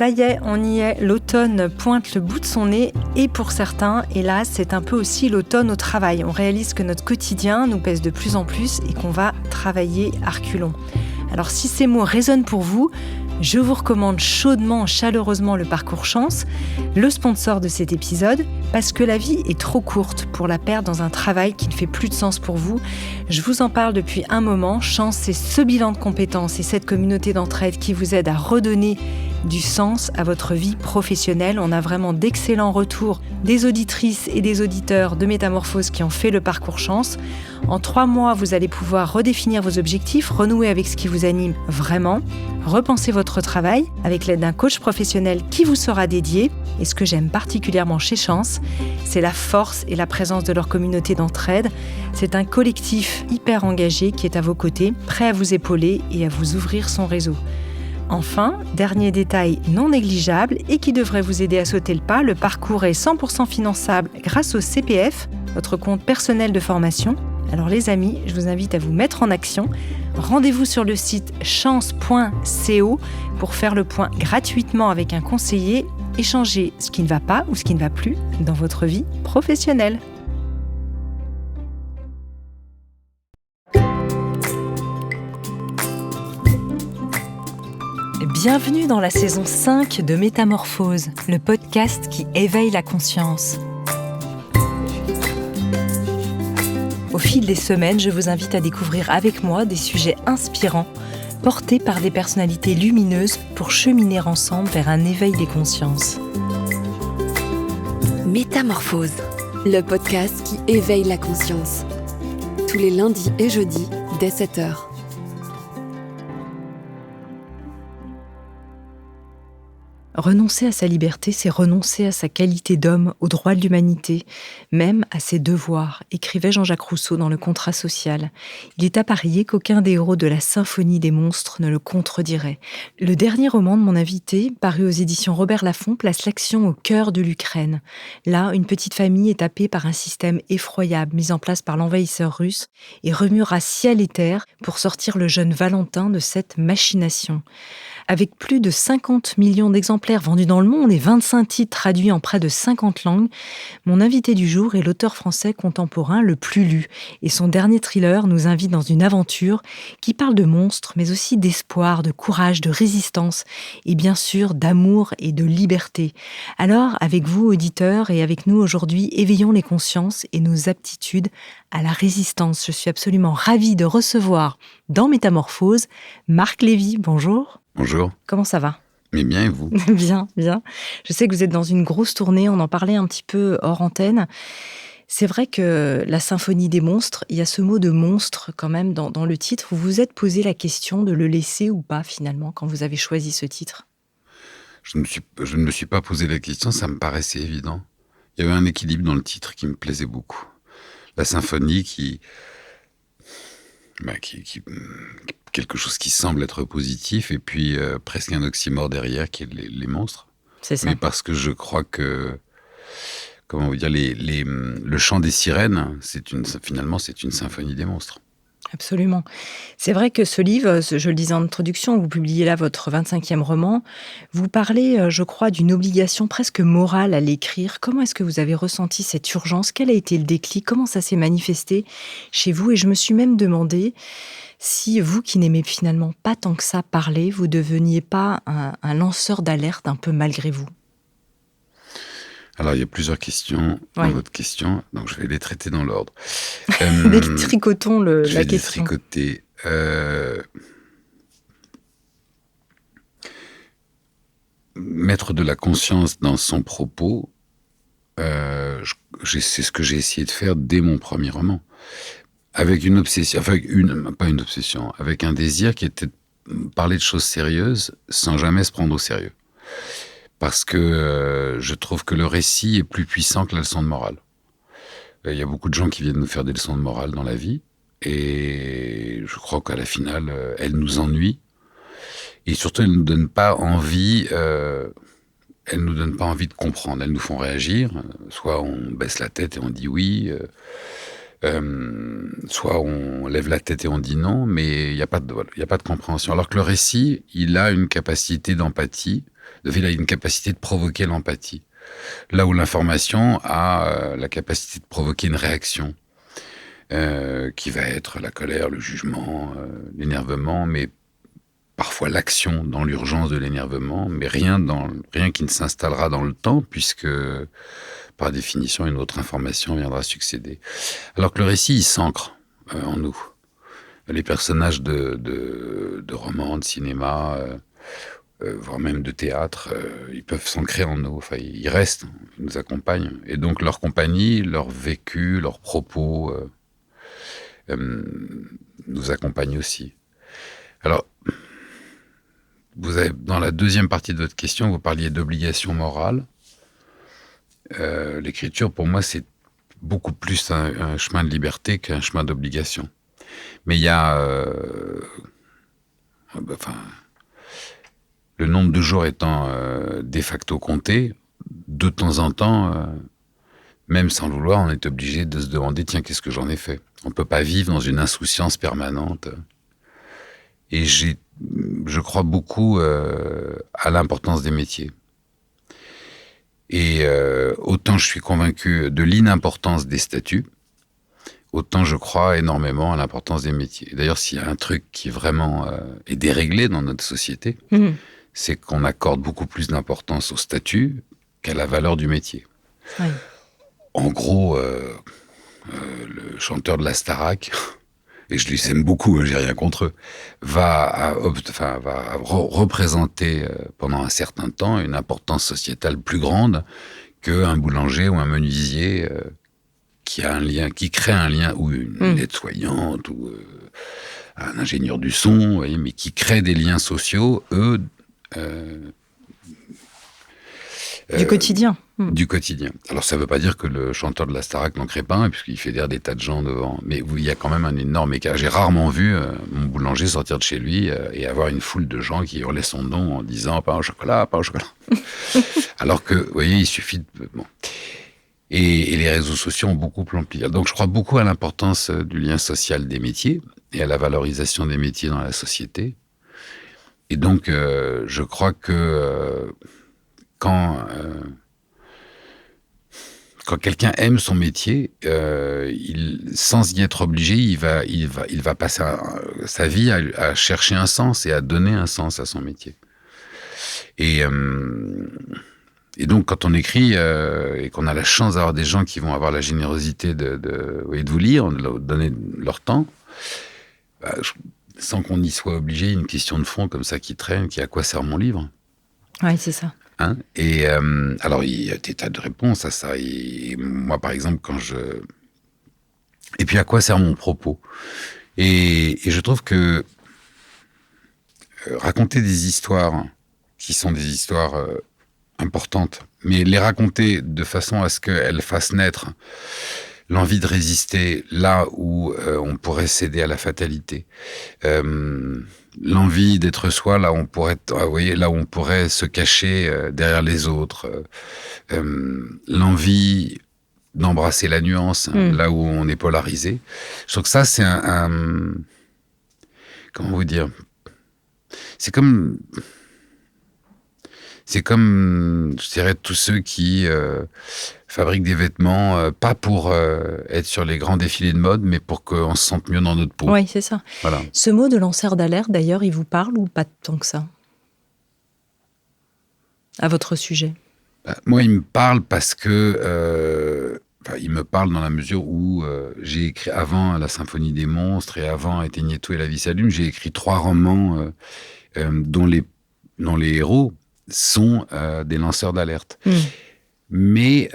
Ça y est, on y est, l'automne pointe le bout de son nez et pour certains, hélas, c'est un peu aussi l'automne au travail. On réalise que notre quotidien nous pèse de plus en plus et qu'on va travailler à reculons. Alors si ces mots résonnent pour vous, je vous recommande chaudement, chaleureusement le Parcours Chance, le sponsor de cet épisode, parce que la vie est trop courte pour la perdre dans un travail qui ne fait plus de sens pour vous. Je vous en parle depuis un moment. Chance, c'est ce bilan de compétences et cette communauté d'entraide qui vous aide à redonner du sens à votre vie professionnelle. On a vraiment d'excellents retours des auditrices et des auditeurs de Métamorphose qui ont fait le Parcours Chance. En 3 mois, vous allez pouvoir redéfinir vos objectifs, renouer avec ce qui vous anime vraiment, repenser votre travail avec l'aide d'un coach professionnel qui vous sera dédié. Et ce que j'aime particulièrement chez Chance, c'est la force et la présence de leur communauté d'entraide. C'est un collectif hyper engagé qui est à vos côtés, prêt à vous épauler et à vous ouvrir son réseau. Enfin, dernier détail non négligeable et qui devrait vous aider à sauter le pas, le parcours est 100% finançable grâce au CPF, votre compte personnel de formation. Alors les amis, je vous invite à vous mettre en action. Rendez-vous sur le site chance.co pour faire le point gratuitement avec un conseiller et changer ce qui ne va pas ou ce qui ne va plus dans votre vie professionnelle. Bienvenue dans la saison 5 de Métamorphose, le podcast qui éveille la conscience. Au fil des semaines, je vous invite à découvrir avec moi des sujets inspirants, portés par des personnalités lumineuses pour cheminer ensemble vers un éveil des consciences. Métamorphose, le podcast qui éveille la conscience. Tous les lundis et jeudis, dès 7h. Renoncer à sa liberté, c'est renoncer à sa qualité d'homme, aux droits de l'humanité, même à ses devoirs, écrivait Jean-Jacques Rousseau dans Le Contrat social. Il est à parier qu'aucun des héros de la symphonie des monstres ne le contredirait. Le dernier roman de mon invité, paru aux éditions Robert Laffont, place l'action au cœur de l'Ukraine. Là, une petite famille est happée par un système effroyable mis en place par l'envahisseur russe et remuera ciel et terre pour sortir le jeune Valentin de cette machination. Avec plus de 50 millions d'exemplaires vendus dans le monde et 25 titres traduits en près de 50 langues, mon invité du jour est l'auteur français contemporain le plus lu. Et son dernier thriller nous invite dans une aventure qui parle de monstres, mais aussi d'espoir, de courage, de résistance et bien sûr d'amour et de liberté. Alors, avec vous, auditeurs, et avec nous aujourd'hui, éveillons les consciences et nos aptitudes à la résistance. Je suis absolument ravie de recevoir dans Métamorphose Marc Lévy. Bonjour. Bonjour. Comment ça va ? Mais bien, et vous ? Bien, bien. Je sais que vous êtes dans une grosse tournée, on en parlait un petit peu hors antenne. C'est vrai que la symphonie des monstres, il y a ce mot de monstre quand même dans le titre. Vous vous êtes posé la question de le laisser ou pas finalement quand vous avez choisi ce titre ? Je ne me suis pas posé la question, ça me paraissait évident. Il y avait un équilibre dans le titre qui me plaisait beaucoup. La symphonie quelque chose qui semble être positif, et puis presque un oxymore derrière, qui est les monstres. C'est ça. Mais parce que je crois que, comment vous dire, le chant des sirènes, finalement, c'est une symphonie des monstres. Absolument. C'est vrai que ce livre, je le disais en introduction, vous publiez là votre 25e roman, vous parlez, je crois, d'une obligation presque morale à l'écrire. Comment est-ce que vous avez ressenti cette urgence ? Quel a été le déclic ? Comment ça s'est manifesté chez vous ? Et je me suis même demandé si vous, qui n'aimez finalement pas tant que ça parler, vous ne deveniez pas un lanceur d'alerte un peu malgré vous. Alors, il y a plusieurs questions dans votre question, donc je vais les traiter dans l'ordre. Détricotons la question. Je vais détricoter. Mettre de la conscience dans son propos, c'est ce que j'ai essayé de faire dès mon premier roman. Avec une obsession, avec un désir qui était de parler de choses sérieuses sans jamais se prendre au sérieux. Parce que je trouve que le récit est plus puissant que la leçon de morale. Il y a beaucoup de gens qui viennent nous faire des leçons de morale dans la vie, et je crois qu'à la finale, elles nous ennuient. Et surtout, elles nous donnent pas envie. Elles nous donnent pas envie de comprendre. Elles nous font réagir. Soit on baisse la tête et on dit oui. Soit on lève la tête et on dit non, mais il n'y a pas de compréhension. Alors que le récit, il a une capacité d'empathie il a une capacité de provoquer l'empathie. Là où l'information a la capacité de provoquer une réaction, qui va être la colère, le jugement, l'énervement, mais parfois l'action dans l'urgence de l'énervement, mais rien qui ne s'installera dans le temps, puisque par définition, une autre information viendra succéder. Alors que le récit, il s'ancre en nous. Les personnages de romans, de cinéma, voire même de théâtre, ils peuvent s'ancrer en nous. Enfin, ils restent, ils nous accompagnent. Et donc, leur compagnie, leur vécu, leurs propos nous accompagnent aussi. Alors, dans la deuxième partie de votre question, vous parliez d'obligation morale. L'écriture, pour moi, c'est beaucoup plus un chemin de liberté qu'un chemin d'obligation. Mais il y a... le nombre de jours étant de facto compté, de temps en temps, même sans le vouloir, on est obligé de se demander, tiens, qu'est-ce que j'en ai fait ? On ne peut pas vivre dans une insouciance permanente. Et je crois beaucoup à l'importance des métiers. Et autant je suis convaincu de l'inimportance des statuts, autant je crois énormément à l'importance des métiers. D'ailleurs, s'il y a un truc qui vraiment est déréglé dans notre société, c'est qu'on accorde beaucoup plus d'importance au statut qu'à la valeur du métier. Oui. En gros, le chanteur de la Starac, et je les aime beaucoup, j'ai rien contre eux, va représenter pendant un certain temps une importance sociétale plus grande qu'un boulanger ou un menuisier qui a un lien, qui crée un lien, ou une aide-soignante, ou un ingénieur du son, vous voyez, mais qui crée des liens sociaux, eux... du quotidien. Du quotidien. Alors, ça ne veut pas dire que le chanteur de la Starac n'en crée pas un, puisqu'il fédère des tas de gens devant. Mais il y a quand même un énorme écart. J'ai rarement vu mon boulanger sortir de chez lui et avoir une foule de gens qui hurlaient son nom en disant « pain au chocolat, pain au chocolat ». Alors que, vous voyez, il suffit de... Bon. Et les réseaux sociaux ont beaucoup rempli. Donc, je crois beaucoup à l'importance du lien social des métiers et à la valorisation des métiers dans la société. Et donc, je crois que quand quelqu'un aime son métier, sans y être obligé, il va passer sa vie à chercher un sens et à donner un sens à son métier. Et donc, quand on écrit et qu'on a la chance d'avoir des gens qui vont avoir la générosité de vous lire, de donner leur temps, sans qu'on y soit obligé, une question de fond comme ça qui traîne, qui est à quoi sert mon livre ? Oui, c'est ça. Hein ? Et alors, il y a des tas de réponses à ça. Et moi, par exemple, et puis, à quoi sert mon propos ? Et je trouve que raconter des histoires qui sont des histoires importantes, mais les raconter de façon à ce qu'elles fassent naître l'envie de résister là où on pourrait céder à la fatalité, l'envie d'être soi là où on pourrait, là où on pourrait se cacher derrière les autres, l'envie d'embrasser la nuance là où on est polarisé. Je trouve que ça c'est comment vous dire, c'est comme, je dirais, tous ceux qui fabriquent des vêtements, pas pour être sur les grands défilés de mode, mais pour qu'on se sente mieux dans notre peau. Oui, c'est ça. Voilà. Ce mot de lanceur d'alerte, d'ailleurs, il vous parle ou pas tant que ça ? À votre sujet ? Moi, il me parle parce que... il me parle dans la mesure où j'ai écrit, avant La Symphonie des monstres et avant Éteignez tout et la vie s'allume, j'ai écrit 3 romans dont les héros sont des lanceurs d'alerte. Mais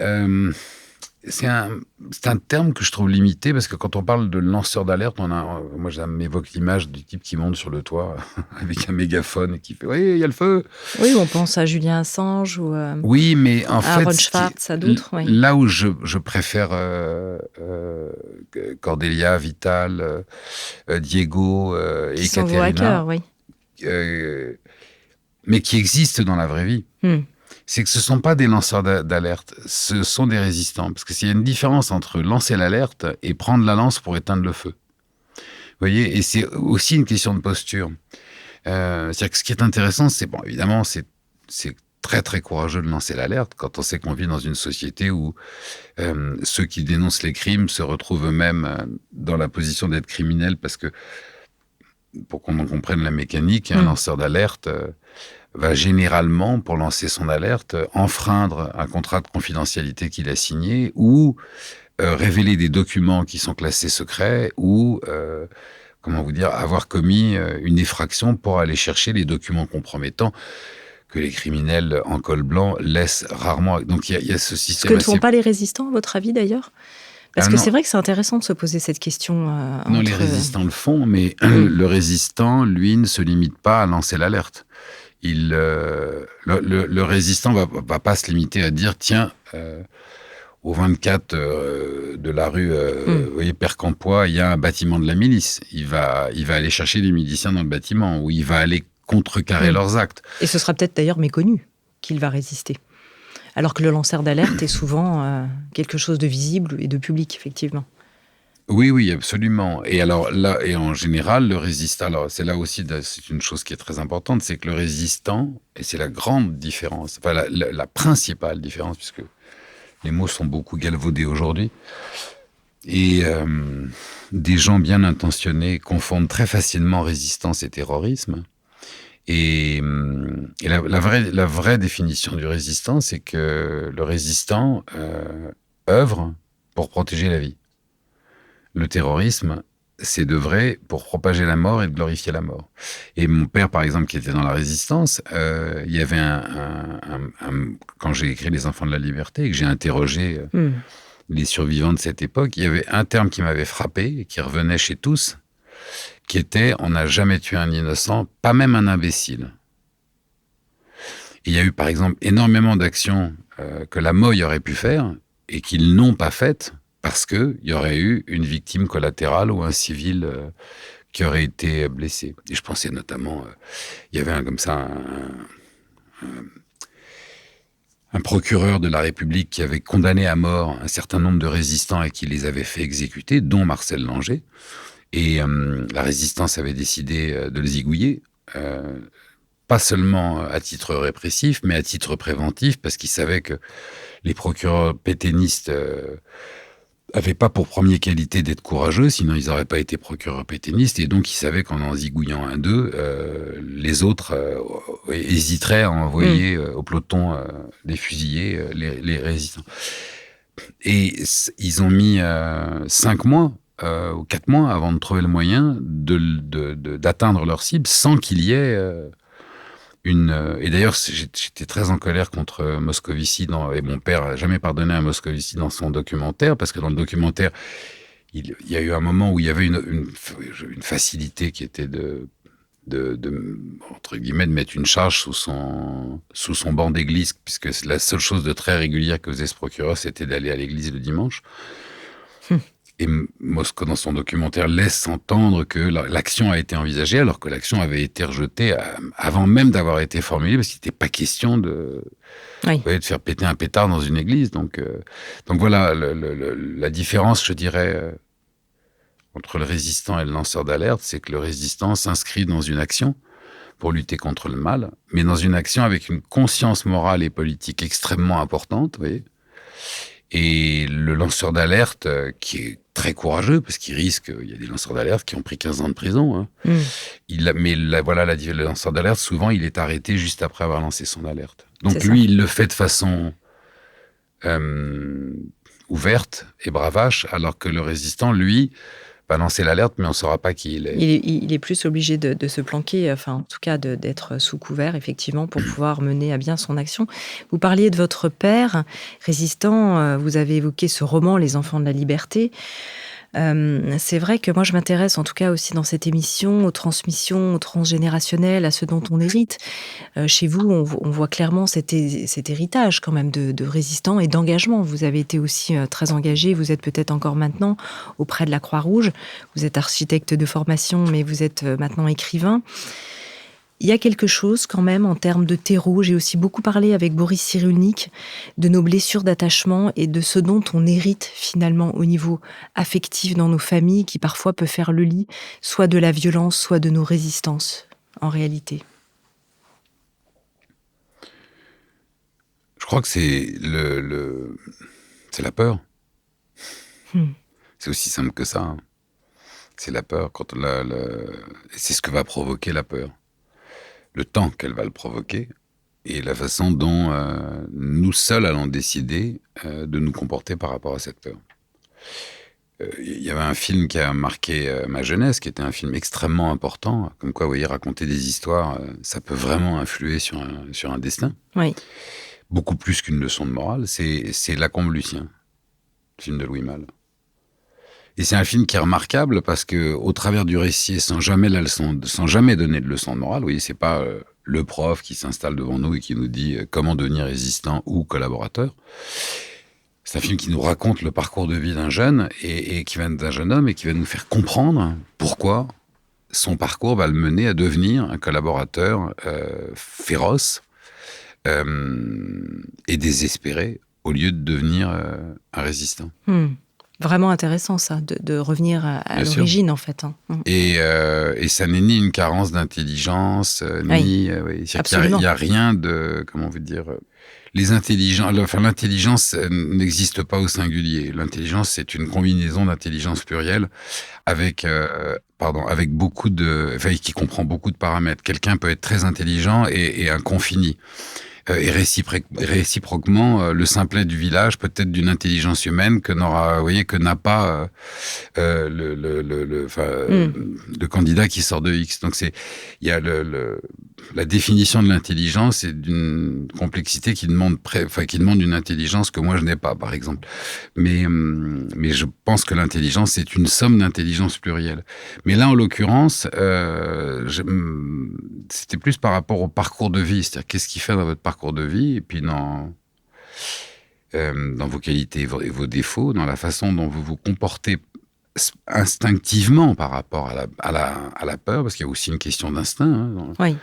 c'est un terme que je trouve limité, parce que quand on parle de lanceur d'alerte, moi ça m'évoque l'image du type qui monte sur le toit avec un mégaphone et qui fait « Oui, il y a le feu !» Oui, on pense à Julien Assange ou oui, mais en à fait, Ron Schwartz, à d'autres. Oui. Là où je préfère Cordelia, Vital, Diego et qui sont vos Caterina, hackers, oui. Mais qui existent dans la vraie vie. C'est que ce ne sont pas des lanceurs d'alerte, ce sont des résistants. Parce qu'il y a une différence entre lancer l'alerte et prendre la lance pour éteindre le feu. Vous voyez ? Et c'est aussi une question de posture. C'est-à-dire que ce qui est intéressant, c'est, bon, évidemment, c'est très très courageux de lancer l'alerte quand on sait qu'on vit dans une société où ceux qui dénoncent les crimes se retrouvent eux-mêmes dans la position d'être criminels parce que, pour qu'on en comprenne la mécanique, un lanceur d'alerte va généralement, pour lancer son alerte, enfreindre un contrat de confidentialité qu'il a signé ou révéler des documents qui sont classés secrets ou, avoir commis une effraction pour aller chercher les documents compromettants que les criminels en col blanc laissent rarement. Donc il y a ce système. Ce que ne font pas les résistants, à votre avis d'ailleurs ? Parce que non. C'est vrai que c'est intéressant de se poser cette question. Non, les résistants le font, mais le résistant, lui, ne se limite pas à lancer l'alerte. Le résistant va pas se limiter à dire tiens, au 24 de la rue vous voyez, Père-Campois, il y a un bâtiment de la milice. Il va aller chercher des miliciens dans le bâtiment, ou il va aller contrecarrer leurs actes. Et ce sera peut-être d'ailleurs méconnu qu'il va résister. Alors que le lanceur d'alerte est souvent quelque chose de visible et de public, effectivement. Oui, absolument. Et alors là, et en général, le résistant, alors c'est là aussi, c'est une chose qui est très importante, c'est que le résistant, et c'est la grande différence, enfin la principale différence, puisque les mots sont beaucoup galvaudés aujourd'hui, et des gens bien intentionnés confondent très facilement résistance et terrorisme. Et la vraie définition du résistant, c'est que le résistant œuvre pour protéger la vie. Le terrorisme, c'est d'œuvrer pour propager la mort et de glorifier la mort. Et mon père, par exemple, qui était dans la résistance, il y avait quand j'ai écrit Les Enfants de la Liberté et que j'ai interrogé les survivants de cette époque, il y avait un terme qui m'avait frappé et qui revenait chez tous, qui était « on n'a jamais tué un innocent, pas même un imbécile ». Il y a eu, par exemple, énormément d'actions que la MOI aurait pu faire et qu'ils n'ont pas faites, parce qu'il y aurait eu une victime collatérale ou un civil qui aurait été blessé. Et je pensais notamment, il y avait un procureur de la République qui avait condamné à mort un certain nombre de résistants et qui les avait fait exécuter, dont Marcel Langer. Et la résistance avait décidé de le zigouiller, pas seulement à titre répressif, mais à titre préventif, parce qu'il savait que les procureurs pétainistes n'avaient pas pour première qualité d'être courageux, sinon ils n'auraient pas été procureurs pétainistes, et donc ils savaient qu'en en zigouillant un d'eux, les autres hésiteraient à envoyer au peloton des fusillés les résistants. Et ils ont mis 5 mois ou 4 mois avant de trouver le moyen d'atteindre leur cible sans qu'il y ait et d'ailleurs, j'étais très en colère contre Moscovici, et mon père n'a jamais pardonné à Moscovici dans son documentaire, parce que dans le documentaire, il y a eu un moment où il y avait une facilité qui était entre guillemets, de mettre une charge sous son banc d'église, puisque la seule chose de très régulière que faisait ce procureur, c'était d'aller à l'église le dimanche. Et Moscou, dans son documentaire, laisse entendre que l'action a été envisagée, alors que l'action avait été rejetée avant même d'avoir été formulée, parce qu'il n'était pas question de faire péter un pétard dans une église. Donc voilà, la différence, je dirais, entre le résistant et le lanceur d'alerte, c'est que le résistant s'inscrit dans une action pour lutter contre le mal, mais dans une action avec une conscience morale et politique extrêmement importante, vous voyez. Et le lanceur d'alerte, qui est très courageux, parce qu'il risque, il y a des lanceurs d'alerte qui ont pris 15 ans de prison, le lanceur d'alerte, souvent, il est arrêté juste après avoir lancé son alerte. Donc lui, il le fait de façon ouverte et bravache, alors que le résistant, lui, va lancer l'alerte, mais on ne saura pas qui il est. Il est plus obligé de se planquer, enfin, en tout cas, d'être sous couvert, effectivement, pour pouvoir mener à bien son action. Vous parliez de votre père, résistant, vous avez évoqué ce roman, Les Enfants de la Liberté. C'est vrai que moi, je m'intéresse, en tout cas aussi dans cette émission, aux transmissions, au transgénérationnel, à ce dont on hérite. Chez vous, on voit clairement cet héritage quand même de résistants et d'engagement. Vous avez été aussi très engagé, vous êtes peut-être encore maintenant auprès de la Croix-Rouge. Vous êtes architecte de formation, mais vous êtes maintenant écrivain. Il y a quelque chose quand même en termes de terreau. J'ai aussi beaucoup parlé avec Boris Cyrulnik de nos blessures d'attachement et de ce dont on hérite finalement au niveau affectif dans nos familles, qui parfois peut faire le lit, soit de la violence, soit de nos résistances, en réalité. Je crois que c'est c'est la peur. C'est aussi simple que ça. Hein. C'est la peur. Et c'est ce que va provoquer la peur. Le temps qu'elle va le provoquer et la façon dont nous seuls allons décider de nous comporter par rapport à cette peur. Il y avait un film qui a marqué ma jeunesse, qui était un film extrêmement important, comme quoi, vous voyez, raconter des histoires, ça peut vraiment influer sur un destin. Oui. Beaucoup plus qu'une leçon de morale. C'est Lacombe Lucien, film de Louis Malle. Et c'est un film qui est remarquable parce que, au travers du récit, sans jamais donner de leçon de morale, vous voyez, c'est pas le prof qui s'installe devant nous et qui nous dit comment devenir résistant ou collaborateur. C'est un film qui nous raconte le parcours de vie d'un jeune et qui vient d'un jeune homme et qui va nous faire comprendre pourquoi son parcours va le mener à devenir un collaborateur féroce et désespéré au lieu de devenir un résistant. Vraiment intéressant ça, de revenir à l'origine en fait. Hein. Et ça n'est ni une carence d'intelligence, ni... il n'y a rien de... Comment vous dire l'intelligence n'existe pas au singulier. L'intelligence, c'est une combinaison d'intelligence plurielle avec beaucoup qui comprend beaucoup de paramètres. Quelqu'un peut être très intelligent et un confini. Et réciproquement, le simplet du village peut être d'une intelligence humaine que n'a pas le candidat qui sort de X. Donc il y a la définition de l'intelligence est d'une complexité qui demande une intelligence que moi je n'ai pas, par exemple. Mais je pense que l'intelligence est une somme d'intelligence plurielle. Mais là, en l'occurrence, c'était plus par rapport au parcours de vie, c'est-à-dire qu'est-ce qui fait dans votre parcours de vie, et puis dans vos qualités et vos défauts, dans la façon dont vous vous comportez instinctivement par rapport à la peur, parce qu'il y a aussi une question d'instinct. Hein, oui.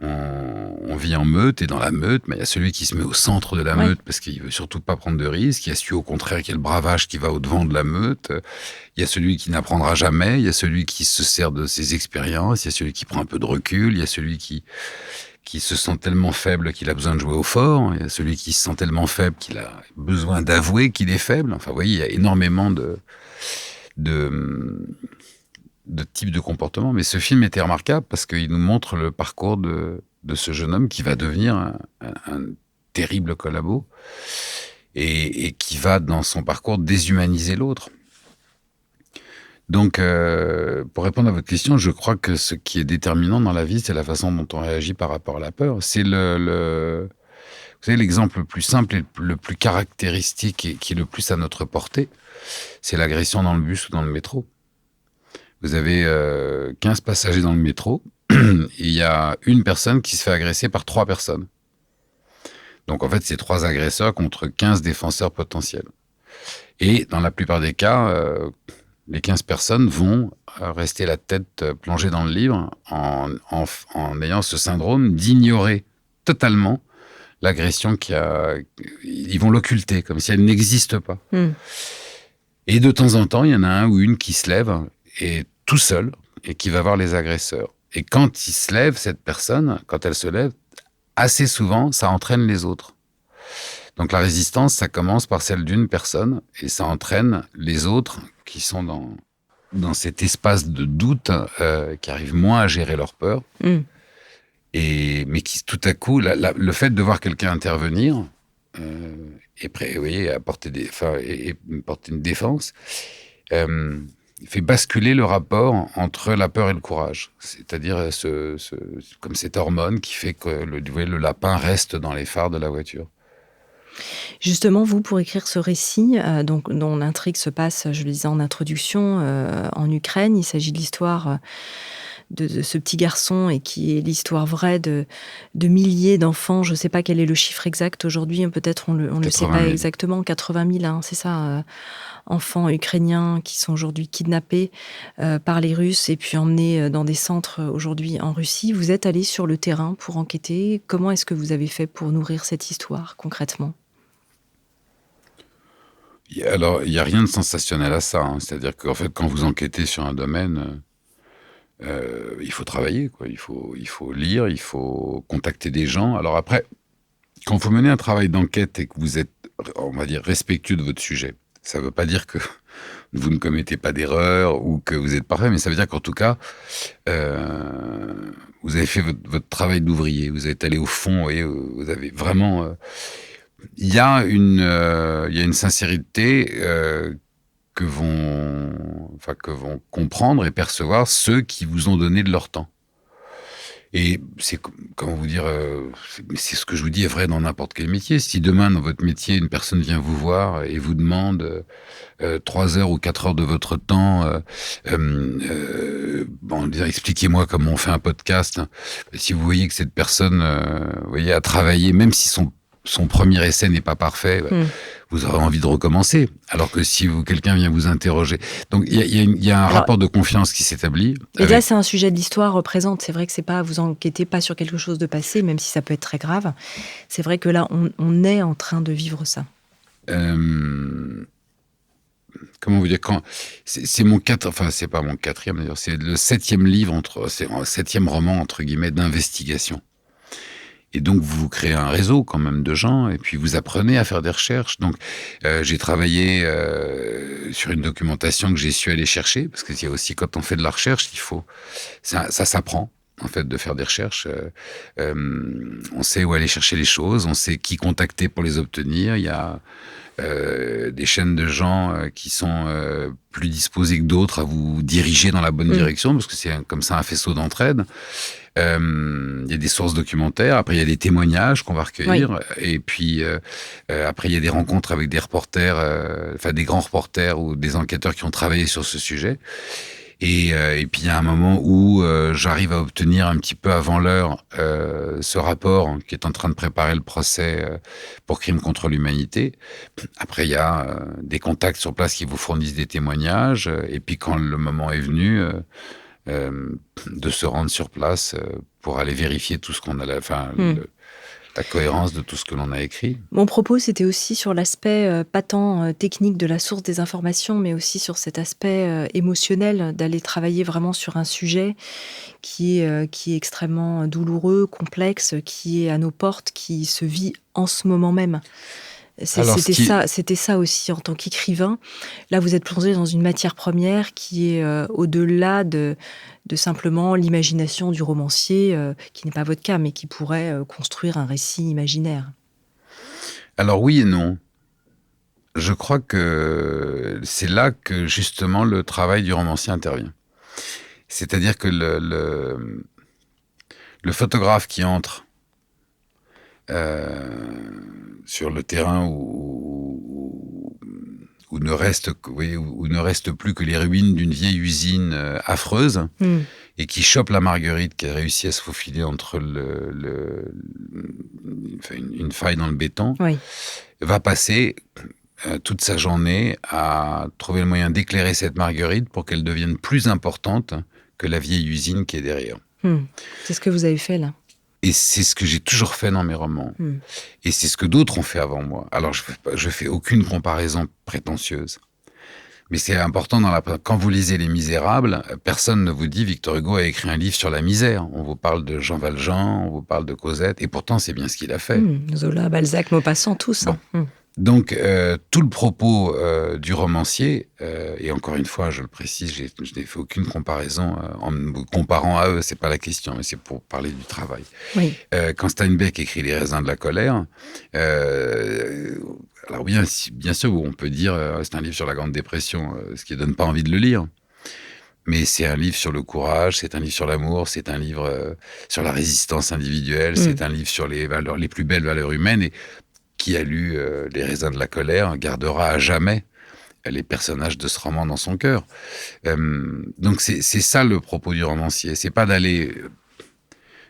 On vit en meute, et dans la meute, il y a celui qui se met au centre de la meute parce qu'il veut surtout pas prendre de risques. Il y a celui, au contraire, qui est le bravage, qui va au-devant de la meute. Il y a celui qui n'apprendra jamais. Il y a celui qui se sert de ses expériences. Il y a celui qui prend un peu de recul. Il y a celui qui se sent tellement faible qu'il a besoin de jouer au fort. Il y a celui qui se sent tellement faible qu'il a besoin d'avouer qu'il est faible. Enfin, vous voyez, il y a énormément de types de comportements. Mais ce film était remarquable parce qu'il nous montre le parcours de ce jeune homme qui va devenir un terrible collabo et qui va, dans son parcours, déshumaniser l'autre. Donc, pour répondre à votre question, je crois que ce qui est déterminant dans la vie, c'est la façon dont on réagit par rapport à la peur. C'est vous savez, l'exemple le plus simple et le plus caractéristique et qui est le plus à notre portée, c'est l'agression dans le bus ou dans le métro. Vous avez 15 passagers dans le métro, et il y a une personne qui se fait agresser par 3 personnes. Donc en fait, c'est 3 agresseurs contre 15 défenseurs potentiels. Et dans la plupart des cas, les 15 personnes vont rester la tête plongée dans le livre en ayant ce syndrome d'ignorer totalement l'agression ils vont l'occulter, comme si elle n'existe pas. Et de temps en temps, il y en a un ou une qui se lève et tout seul, et qui va voir les agresseurs. Et quand il se lève, cette personne, quand elle se lève, assez souvent, ça entraîne les autres. Donc la résistance, ça commence par celle d'une personne, et ça entraîne les autres qui sont dans cet espace de doute, qui arrivent moins à gérer leur peur, mais qui, tout à coup, le fait de voir quelqu'un intervenir, est prêt, vous voyez, à porter une défense, fait basculer le rapport entre la peur et le courage. C'est-à-dire comme cette hormone qui fait que le lapin reste dans les phares de la voiture. Justement, vous, pour écrire ce récit, dont l'intrigue se passe, je le disais en introduction, en Ukraine, il s'agit de l'histoire de ce petit garçon et qui est l'histoire vraie de milliers d'enfants. Je ne sais pas quel est le chiffre exact aujourd'hui, peut-être on ne le sait pas exactement, 80 000, hein, c'est ça, enfants ukrainiens qui sont aujourd'hui kidnappés par les Russes et puis emmenés dans des centres aujourd'hui en Russie. Vous êtes allé sur le terrain pour enquêter. Comment est-ce que vous avez fait pour nourrir cette histoire concrètement ? Alors, il n'y a rien de sensationnel à ça. Hein. C'est-à-dire qu'en fait, quand vous enquêtez sur un domaine, il faut travailler, quoi. Il faut lire, il faut contacter des gens. Alors après, quand vous menez un travail d'enquête et que vous êtes, on va dire, respectueux de votre sujet, ça ne veut pas dire que vous ne commettez pas d'erreurs ou que vous êtes parfait, mais ça veut dire qu'en tout cas, vous avez fait votre travail d'ouvrier, vous êtes allé au fond et vous avez vraiment... Il y a une sincérité que vont comprendre et percevoir ceux qui vous ont donné de leur temps. Et c'est, comment vous dire, c'est ce que je vous dis est vrai dans n'importe quel métier. Si demain, dans votre métier, une personne vient vous voir et vous demande 3 heures ou 4 heures de votre temps, expliquez-moi comment on fait un podcast. Si vous voyez que cette personne a travaillé, même si son premier essai n'est pas parfait, vous aurez envie de recommencer. Alors que si quelqu'un vient vous interroger... Donc, il y a un rapport de confiance qui s'établit. Et là, c'est un sujet de l'histoire présente. C'est vrai que c'est pas, vous enquêtez pas sur quelque chose de passé, même si ça peut être très grave. C'est vrai que là, on est en train de vivre ça. Comment vous dire, c'est mon c'est pas mon 4e d'ailleurs, c'est le 7e livre, c'est un 7e roman, entre guillemets, d'investigation. Et donc, vous créez un réseau quand même de gens et puis vous apprenez à faire des recherches. Donc, j'ai travaillé sur une documentation que j'ai su aller chercher parce qu'il y a aussi, quand on fait de la recherche, ça s'apprend, en fait, de faire des recherches. On sait où aller chercher les choses, on sait qui contacter pour les obtenir. Il y a des chaînes de gens qui sont plus disposés que d'autres à vous diriger dans la bonne direction parce que c'est comme ça un faisceau d'entraide. Il y a des sources documentaires, après il y a des témoignages qu'on va recueillir, et puis après il y a des rencontres avec des reporters, des grands reporters ou des enquêteurs qui ont travaillé sur ce sujet. Et puis il y a un moment où j'arrive à obtenir un petit peu avant l'heure ce rapport qui est en train de préparer le procès pour crime contre l'humanité. Après il y a des contacts sur place qui vous fournissent des témoignages, et puis quand le moment est venu... de se rendre sur place pour aller vérifier tout ce qu'on a, la cohérence de tout ce que l'on a écrit. Mon propos, c'était aussi sur l'aspect pas tant technique de la source des informations, mais aussi sur cet aspect émotionnel, d'aller travailler vraiment sur un sujet qui est extrêmement douloureux, complexe, qui est à nos portes, qui se vit en ce moment même. C'était ça aussi en tant qu'écrivain. Là, vous êtes plongé dans une matière première qui est au-delà de simplement l'imagination du romancier, qui n'est pas votre cas, mais qui pourrait construire un récit imaginaire. Alors oui et non. Je crois que c'est là que justement le travail du romancier intervient. C'est-à-dire que le photographe qui entre sur le terrain où ne reste plus que les ruines d'une vieille usine affreuse et qui chope la marguerite qui a réussi à se faufiler entre une faille dans le béton, va passer toute sa journée à trouver le moyen d'éclairer cette marguerite pour qu'elle devienne plus importante que la vieille usine qui est derrière. C'est ce que vous avez fait là. Et c'est ce que j'ai toujours fait dans mes romans. Et c'est ce que d'autres ont fait avant moi. Alors, je fais aucune comparaison prétentieuse. Mais c'est important quand vous lisez Les Misérables, personne ne vous dit Victor Hugo a écrit un livre sur la misère. On vous parle de Jean Valjean, on vous parle de Cosette, et pourtant c'est bien ce qu'il a fait. Zola, Balzac, Maupassant, tous. Bon. Donc, tout le propos du romancier, et encore une fois, je le précise, je n'ai fait aucune comparaison en me comparant à eux, c'est pas la question, mais c'est pour parler du travail. Oui. Quand Steinbeck écrit Les raisins de la colère, alors bien sûr, on peut dire c'est un livre sur la Grande Dépression, ce qui donne pas envie de le lire. Mais c'est un livre sur le courage, c'est un livre sur l'amour, c'est un livre sur la résistance individuelle, c'est un livre sur les plus belles valeurs humaines. Et qui a lu Les raisins de la colère gardera à jamais les personnages de ce roman dans son cœur. Donc c'est ça le propos du romancier. C'est pas d'aller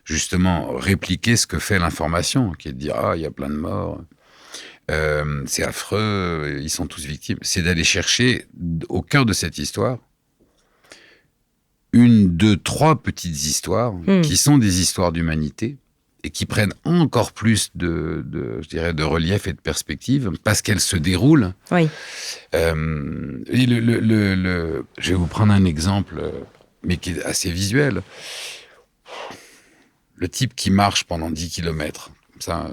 justement répliquer ce que fait l'information, qui est de dire « Ah, il y a plein de morts, c'est affreux, ils sont tous victimes ». C'est d'aller chercher au cœur de cette histoire 1, 2, 3 petites histoires qui sont des histoires d'humanité, et qui prennent encore plus de relief et de perspective parce qu'elles se déroulent. Oui. Et je vais vous prendre un exemple, mais qui est assez visuel. Le type qui marche pendant 10 km, comme ça,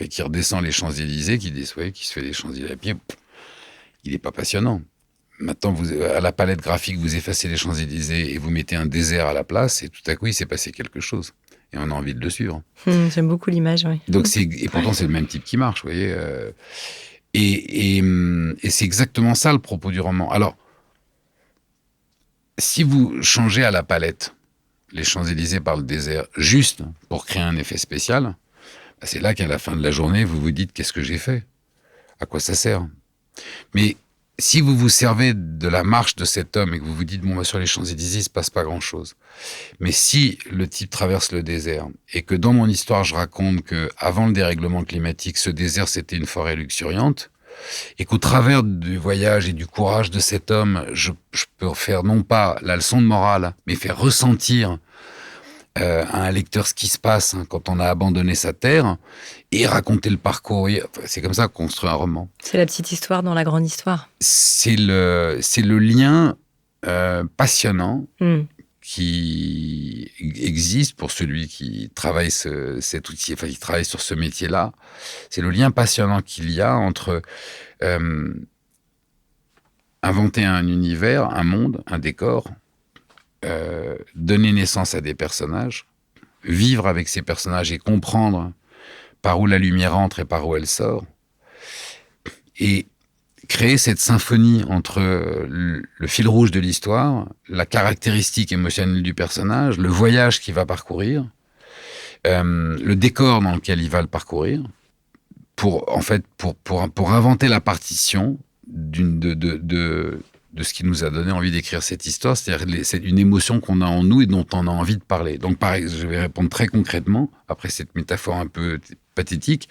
qui redescend les Champs-Élysées, qui se fait les Champs-Élysées à pied, il n'est pas passionnant. Maintenant, à la palette graphique, vous effacez les Champs-Élysées et vous mettez un désert à la place, et tout à coup, il s'est passé quelque chose. Et on a envie de le suivre. J'aime beaucoup l'image, oui. Donc et pourtant, c'est le même type qui marche, vous voyez. Et c'est exactement ça le propos du roman. Alors, si vous changez à la palette les Champs-Élysées par le désert, juste pour créer un effet spécial, c'est là qu'à la fin de la journée, vous vous dites « qu'est-ce que j'ai fait ? À quoi ça sert ?» Mais si vous vous servez de la marche de cet homme et que vous vous dites « bon, sur les Champs-Élysées, il ne se passe pas grand-chose », mais si le type traverse le désert et que dans mon histoire, je raconte qu'avant le dérèglement climatique, ce désert, c'était une forêt luxuriante, et qu'au travers du voyage et du courage de cet homme, je peux faire non pas la leçon de morale, mais faire ressentir à un lecteur ce qui se passe quand on a abandonné sa terre et raconter le parcours. C'est comme ça qu'on construit un roman. C'est la petite histoire dans la grande histoire. C'est le lien passionnant qui existe pour celui qui travaille cet outil, enfin qui travaille sur ce métier-là. C'est le lien passionnant qu'il y a entre inventer un univers, un monde, un décor, donner naissance à des personnages, vivre avec ces personnages et comprendre par où la lumière entre et par où elle sort, et créer cette symphonie entre le fil rouge de l'histoire, la caractéristique émotionnelle du personnage, le voyage qu'il va parcourir, le décor dans lequel il va le parcourir, pour inventer la partition de ce qui nous a donné envie d'écrire cette histoire, c'est-à-dire c'est une émotion qu'on a en nous et dont on a envie de parler. Donc pareil, je vais répondre très concrètement, après cette métaphore un peu pathétique.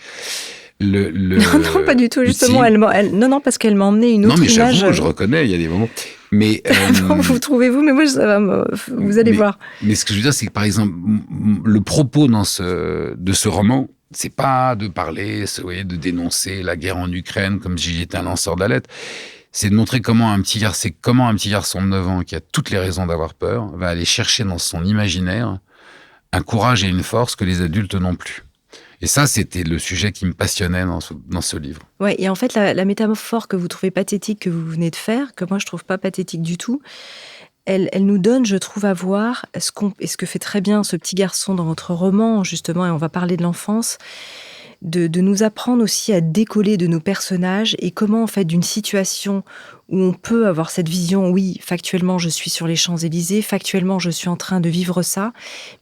Non, pas du tout, justement. Si. Non, parce qu'elle m'a emmené une autre image. Non, mais j'avoue, je reconnais, il y a des moments. Mais, vous trouvez-vous, mais moi, ça va vous allez voir. Mais ce que je veux dire, c'est que, par exemple, le propos de ce roman, c'est pas de parler, de dénoncer la guerre en Ukraine comme si j'étais un lanceur d'alerte. C'est de montrer comment un petit garçon de 9 ans qui a toutes les raisons d'avoir peur va aller chercher dans son imaginaire un courage et une force que les adultes n'ont plus. Et ça, c'était le sujet qui me passionnait dans ce livre. Ouais, et en fait, la métaphore que vous trouvez pathétique, que vous venez de faire, que moi je trouve pas pathétique du tout, elle nous donne, je trouve, à voir ce que fait très bien ce petit garçon dans votre roman, justement, et on va parler de l'enfance, de nous apprendre aussi à décoller de nos personnages et comment, en fait, d'une situation où on peut avoir cette vision, oui, factuellement, je suis sur les Champs-Élysées, factuellement, je suis en train de vivre ça,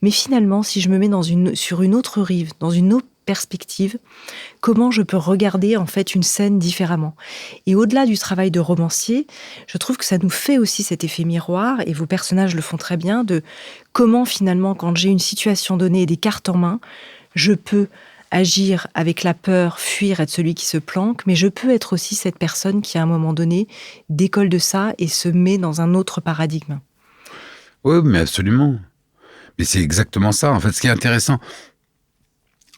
mais finalement, si je me mets sur une autre rive, dans une autre perspective, comment je peux regarder, en fait, une scène différemment. Et au-delà du travail de romancier, je trouve que ça nous fait aussi cet effet miroir, et vos personnages le font très bien, de comment, finalement, quand j'ai une situation donnée et des cartes en main, je peux agir avec la peur, fuir, être celui qui se planque, mais je peux être aussi cette personne qui, à un moment donné, décolle de ça et se met dans un autre paradigme. Oui, mais absolument. Mais c'est exactement ça. En fait, ce qui est intéressant,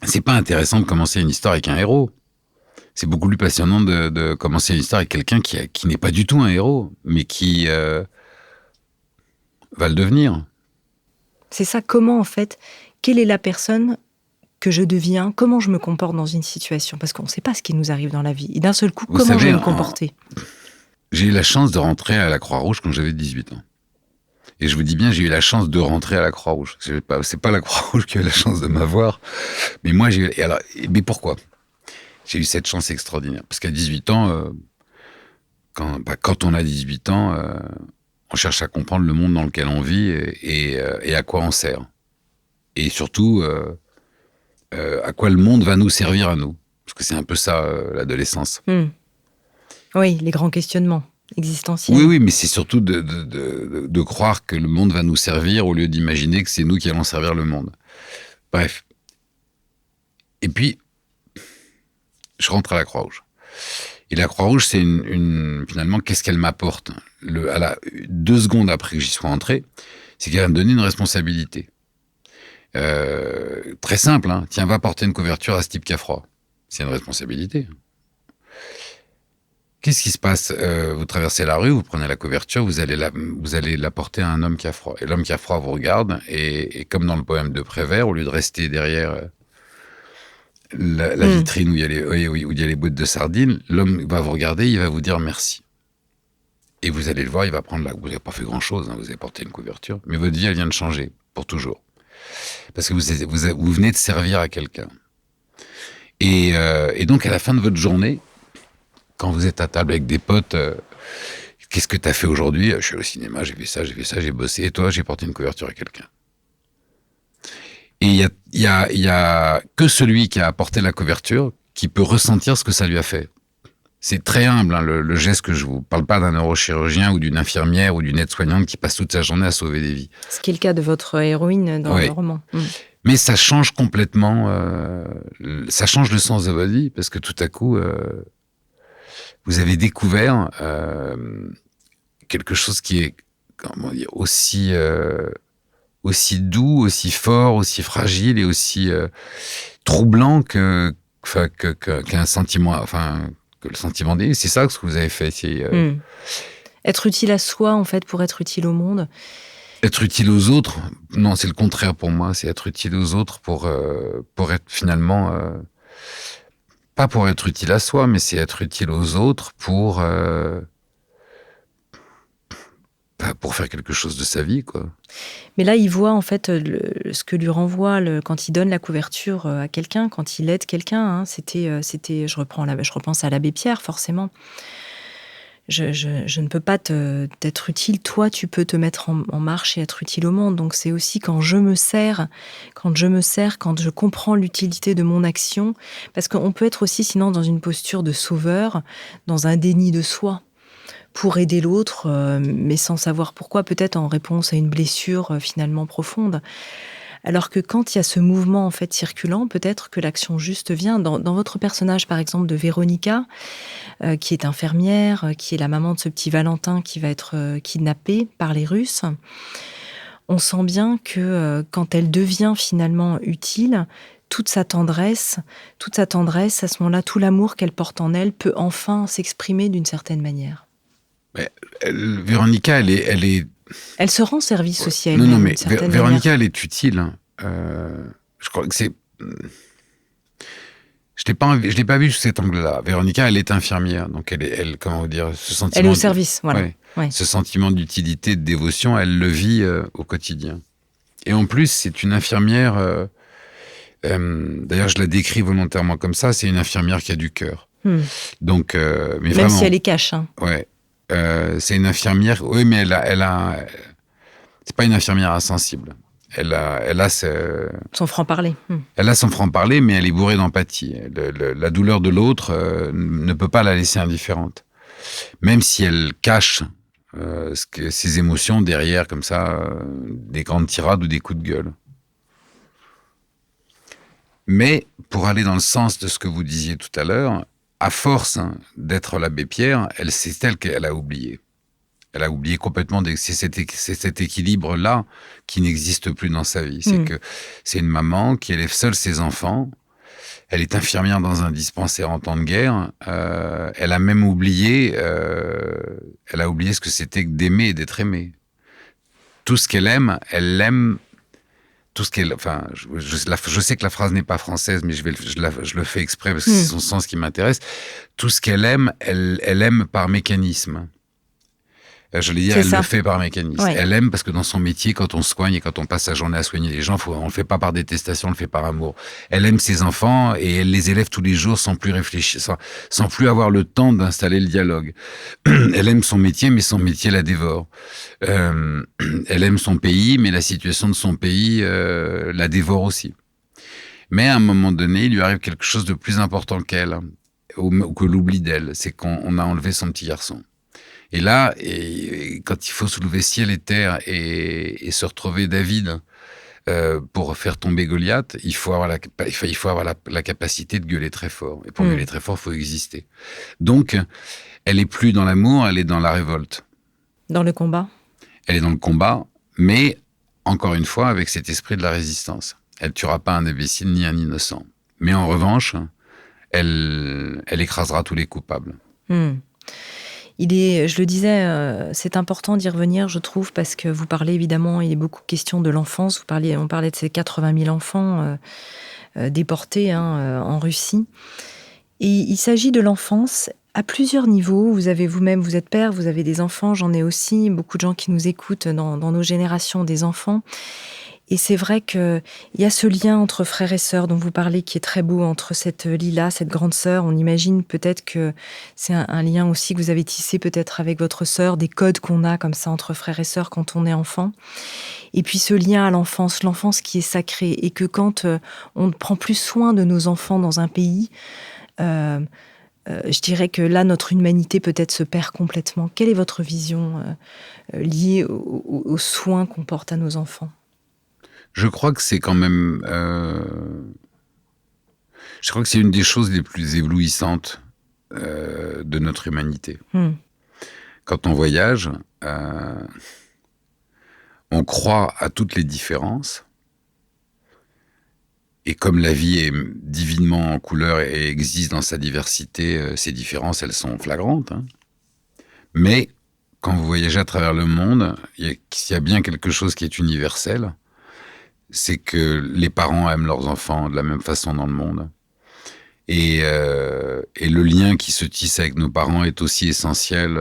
c'est pas intéressant de commencer une histoire avec un héros. C'est beaucoup plus passionnant de commencer une histoire avec quelqu'un qui n'est pas du tout un héros, mais qui va le devenir. C'est ça, comment, en fait, quelle est la personne que je deviens, comment je me comporte dans une situation, parce qu'on ne sait pas ce qui nous arrive dans la vie. Et d'un seul coup, comment je vais me comporter ? J'ai eu la chance de rentrer à la Croix-Rouge quand j'avais 18 ans. Et je vous dis bien, j'ai eu la chance de rentrer à la Croix-Rouge. C'est pas la Croix-Rouge qui a eu la chance de m'avoir, mais moi, mais pourquoi ? J'ai eu cette chance extraordinaire. Parce qu'à 18 ans, quand on a 18 ans, on cherche à comprendre le monde dans lequel on vit et à quoi on sert. Et surtout, à quoi le monde va nous servir à nous. Parce que c'est un peu ça, l'adolescence. Oui, les grands questionnements existentiels. Oui, mais c'est surtout de croire que le monde va nous servir au lieu d'imaginer que c'est nous qui allons servir le monde. Bref. Et puis, je rentre à la Croix-Rouge. Et la Croix-Rouge, c'est finalement, qu'est-ce qu'elle m'apporte ? 2 secondes après que j'y sois entré, c'est qu'elle va me donner une responsabilité. Très simple, hein. Tiens, va porter une couverture à ce type qui a froid. C'est une responsabilité. Qu'est-ce qui se passe ? Vous traversez la rue, vous prenez la couverture, vous allez la porter à un homme qui a froid. Et l'homme qui a froid vous regarde, et comme dans le poème de Prévert, au lieu de rester derrière la vitrine où il y a les boîtes de sardines, l'homme va vous regarder, il va vous dire merci. Et vous allez le voir, il va prendre vous n'avez pas fait grand-chose, vous avez porté une couverture, mais votre vie, elle vient de changer, pour toujours. Parce que vous venez de servir à quelqu'un. Et donc, à la fin de votre journée, quand vous êtes à table avec des potes, qu'est-ce que tu as fait aujourd'hui ? Je suis au cinéma, j'ai fait ça, j'ai bossé. Et toi, j'ai porté une couverture à quelqu'un. Et il y a que celui qui a apporté la couverture qui peut ressentir ce que ça lui a fait. C'est très humble, le geste que je vous parle pas d'un neurochirurgien ou d'une infirmière ou d'une aide-soignante qui passe toute sa journée à sauver des vies. Ce qui est le cas de votre héroïne dans le roman. Mais ça change complètement, ça change le sens de votre vie parce que tout à coup, vous avez découvert quelque chose qui est aussi doux, aussi fort, aussi fragile et aussi troublant qu'un sentiment, que le sentiment des... C'est ça ce que vous avez fait. Être utile à soi, en fait, pour être utile au monde. Être utile aux autres, non, c'est le contraire pour moi. C'est être utile aux autres pour être finalement... pas pour être utile à soi, mais c'est être utile aux autres pour faire quelque chose de sa vie, quoi. Mais là, il voit en fait ce que lui renvoie quand il donne la couverture à quelqu'un, quand il aide quelqu'un. C'était, je repense à l'abbé Pierre, forcément. Je ne peux pas t'être utile. Toi, tu peux te mettre en marche et être utile au monde. Donc, c'est aussi quand je me sers, quand je comprends l'utilité de mon action. Parce qu'on peut être aussi, sinon, dans une posture de sauveur, dans un déni de soi, pour aider l'autre, mais sans savoir pourquoi, peut-être en réponse à une blessure finalement profonde. Alors que quand il y a ce mouvement en fait circulant, peut-être que l'action juste vient. Dans votre personnage, par exemple, de Véronica, qui est infirmière, qui est la maman de ce petit Valentin qui va être kidnappé par les Russes, on sent bien que quand elle devient finalement utile, toute sa tendresse, à ce moment-là, tout l'amour qu'elle porte en elle peut enfin s'exprimer d'une certaine manière. Mais Véronica, elle se rend service aussi à elle-même. Non, mais manière. Véronica, elle est utile. Je crois que c'est... Je l'ai pas vu sous cet angle-là. Véronica, elle est infirmière, donc elle comment vous dire, ce sentiment... Elle est au service, voilà. Ouais. Ce sentiment d'utilité, de dévotion, elle le vit au quotidien. Et en plus, c'est une infirmière... d'ailleurs, je la décris volontairement comme ça. C'est une infirmière qui a du cœur. Donc, mais même vraiment, si elle est cash. Hein. Ouais. C'est une infirmière, oui, mais c'est pas une infirmière insensible. Elle a son franc-parler. Elle a son franc-parler, mais elle est bourrée d'empathie. La douleur de l'autre ne peut pas la laisser indifférente. Même si elle cache ses émotions derrière, comme ça, des grandes tirades ou des coups de gueule. Mais, pour aller dans le sens de ce que vous disiez tout à l'heure, à force d'être l'abbé Pierre, c'est elle qu'elle a oublié. Elle a oublié complètement, c'est cet équilibre-là qui n'existe plus dans sa vie. C'est que c'est une maman qui élève seule ses enfants. Elle est infirmière dans un dispensaire en temps de guerre. Elle a même oublié, ce que c'était que d'aimer et d'être aimée. Tout ce qu'elle aime, elle l'aime. Tout ce qu'elle, enfin, je sais que la phrase n'est pas française, mais je le fais exprès parce que c'est son sens qui m'intéresse. Tout ce qu'elle aime, elle aime par mécanisme. Je l'ai dit, elle le fait par mécanisme. Ouais. Elle aime parce que dans son métier, quand on soigne et quand on passe sa journée à soigner les gens, on le fait pas par détestation, on le fait par amour. Elle aime ses enfants et elle les élève tous les jours sans plus réfléchir, sans plus avoir le temps d'installer le dialogue. Elle aime son métier, mais son métier la dévore. Elle aime son pays, mais la situation de son pays la dévore aussi. Mais à un moment donné, il lui arrive quelque chose de plus important qu'elle, ou que l'oubli d'elle, c'est qu'on a enlevé son petit garçon. Et là, quand il faut soulever ciel et terre et se retrouver David pour faire tomber Goliath, il faut avoir la capacité de gueuler très fort. Et pour gueuler très fort, il faut exister. Donc, elle est plus dans l'amour, elle est dans la révolte. Dans le combat. Elle est dans le combat, mais encore une fois, avec cet esprit de la résistance. Elle tuera pas un imbécile ni un innocent. Mais en revanche, elle écrasera tous les coupables. je le disais, c'est important d'y revenir, je trouve, parce que vous parlez évidemment, il est beaucoup question de l'enfance. On parlait de ces 80 000 enfants déportés en Russie. Et il s'agit de l'enfance à plusieurs niveaux. Vous avez vous-même, vous êtes père, vous avez des enfants, j'en ai aussi, beaucoup de gens qui nous écoutent dans nos générations des enfants. Et c'est vrai qu'il y a ce lien entre frères et sœurs dont vous parlez qui est très beau, entre cette Lila, cette grande sœur. On imagine peut-être que c'est un lien aussi que vous avez tissé peut-être avec votre sœur, des codes qu'on a comme ça entre frères et sœurs quand on est enfant. Et puis ce lien à l'enfance qui est sacré, et que quand on ne prend plus soin de nos enfants dans un pays, je dirais que là, notre humanité peut-être se perd complètement. Quelle est votre vision liée aux soins qu'on porte à nos enfants ? Je crois que c'est quand même... je crois que c'est une des choses les plus éblouissantes de notre humanité. Quand on voyage, on croit à toutes les différences. Et comme la vie est divinement en couleur et existe dans sa diversité, ces différences, elles sont flagrantes. Mais quand vous voyagez à travers le monde, il y a bien quelque chose qui est universel. C'est que les parents aiment leurs enfants de la même façon dans le monde. Et le lien qui se tisse avec nos parents est aussi essentiel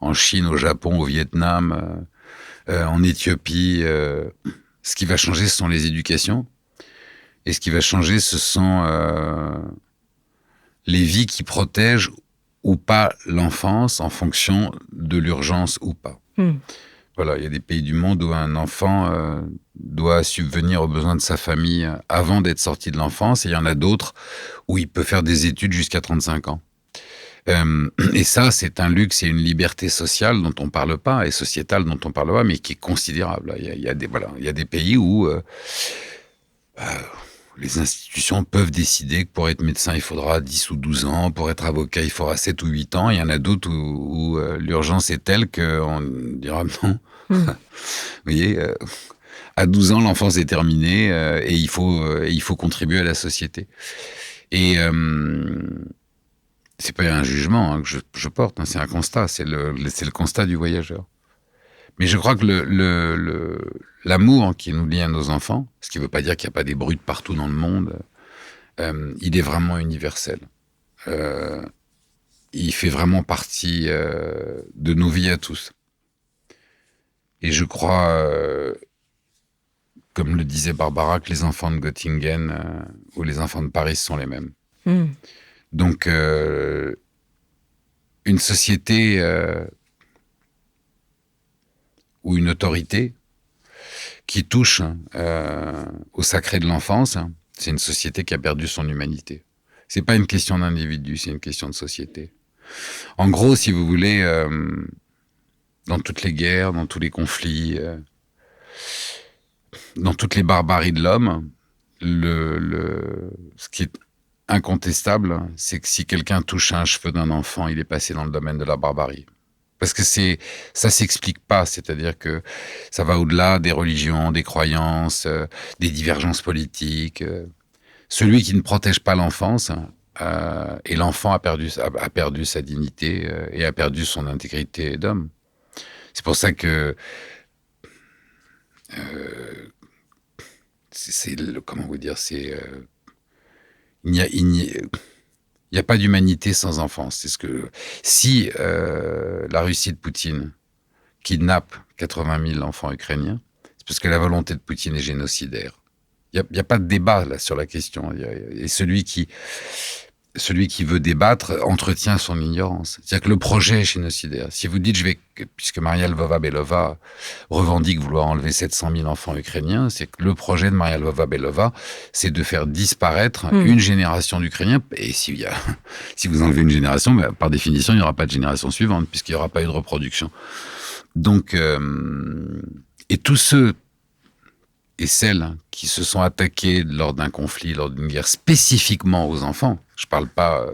en Chine, au Japon, au Vietnam, en Éthiopie. Ce qui va changer, ce sont les éducations. Et ce qui va changer, ce sont les vies qui protègent ou pas l'enfance en fonction de l'urgence ou pas. Voilà, il y a des pays du monde où un enfant doit subvenir aux besoins de sa famille avant d'être sorti de l'enfance, et il y en a d'autres où il peut faire des études jusqu'à 35 ans. Et ça, c'est un luxe et une liberté sociale dont on parle pas, et sociétale dont on parle pas, mais qui est considérable. Il y a des pays où les institutions peuvent décider que pour être médecin, il faudra 10 ou 12 ans, pour être avocat, il faudra 7 ou 8 ans. Il y en a d'autres où l'urgence est telle qu'on dira non. Vous voyez, à 12 ans, l'enfance est terminée et il faut contribuer à la société. Et c'est pas un jugement que je porte, c'est un constat, c'est le constat du voyageur. Mais je crois que l'amour qui nous lie à nos enfants, ce qui ne veut pas dire qu'il n'y a pas des brutes partout dans le monde, il est vraiment universel. Il fait vraiment partie de nos vies à tous. Et je crois, comme le disait Barbara, que les enfants de Göttingen ou les enfants de Paris sont les mêmes. Donc, une société ou une autorité qui touche au sacré de l'enfance, c'est une société qui a perdu son humanité. C'est pas une question d'individu, c'est une question de société. En gros, si vous voulez, dans toutes les guerres, dans tous les conflits, dans toutes les barbaries de l'homme, ce qui est incontestable, c'est que si quelqu'un touche un cheveu d'un enfant, il est passé dans le domaine de la barbarie. Parce que ça s'explique pas, c'est-à-dire que ça va au-delà des religions, des croyances, des divergences politiques. Celui qui ne protège pas l'enfance, et l'enfant a perdu sa dignité et a perdu son intégrité d'homme. C'est pour ça que comment vous dire, il n'y a pas d'humanité sans enfance. C'est ce que si la Russie de Poutine kidnappe 80 000 enfants ukrainiens, c'est parce que la volonté de Poutine est génocidaire. Il n'y a pas de débat là sur la question. Et celui qui veut débattre entretient son ignorance. C'est-à-dire que le projet est génocidaire. Si vous dites, puisque Maria Lvova-Belova revendique vouloir enlever 700 000 enfants ukrainiens, c'est que le projet de Maria Lvova-Belova, c'est de faire disparaître une génération d'Ukrainiens. Et si vous enlevez une génération, par définition, il n'y aura pas de génération suivante, puisqu'il n'y aura pas eu de reproduction. Donc, et tous ceux et celles qui se sont attaqués lors d'un conflit, lors d'une guerre, spécifiquement aux enfants. Je ne parle pas,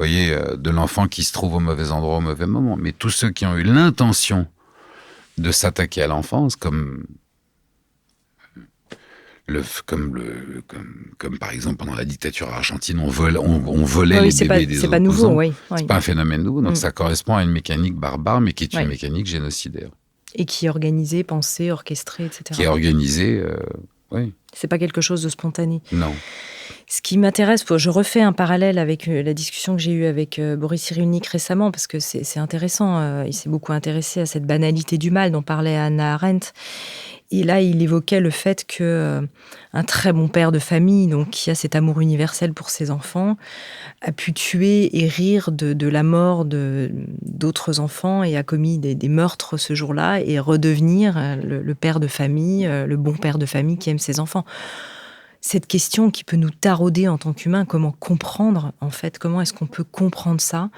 de l'enfant qui se trouve au mauvais endroit au mauvais moment, mais tous ceux qui ont eu l'intention de s'attaquer à l'enfance, comme Comme par exemple pendant la dictature argentine, on volait les bébés des c'est pas nouveau, opposants. oui. C'est pas un phénomène nouveau, donc ça correspond à une mécanique barbare, mais qui est une mécanique génocidaire. Et qui est organisée, pensée, orchestrée, etc. Qui est organisée, oui. C'est pas quelque chose de spontané. Non. Ce qui m'intéresse, je refais un parallèle avec la discussion que j'ai eue avec Boris Cyrulnik récemment, parce que c'est intéressant. Il s'est beaucoup intéressé à cette banalité du mal dont parlait Hannah Arendt. Et là, il évoquait le fait que un très bon père de famille, donc qui a cet amour universel pour ses enfants, a pu tuer et rire de la mort d'autres enfants et a commis des meurtres ce jour-là et redevenir le père de famille, le bon père de famille qui aime ses enfants. Cette question qui peut nous tarauder en tant qu'humains, comment comprendre, en fait, comment est-ce qu'on peut comprendre ça ?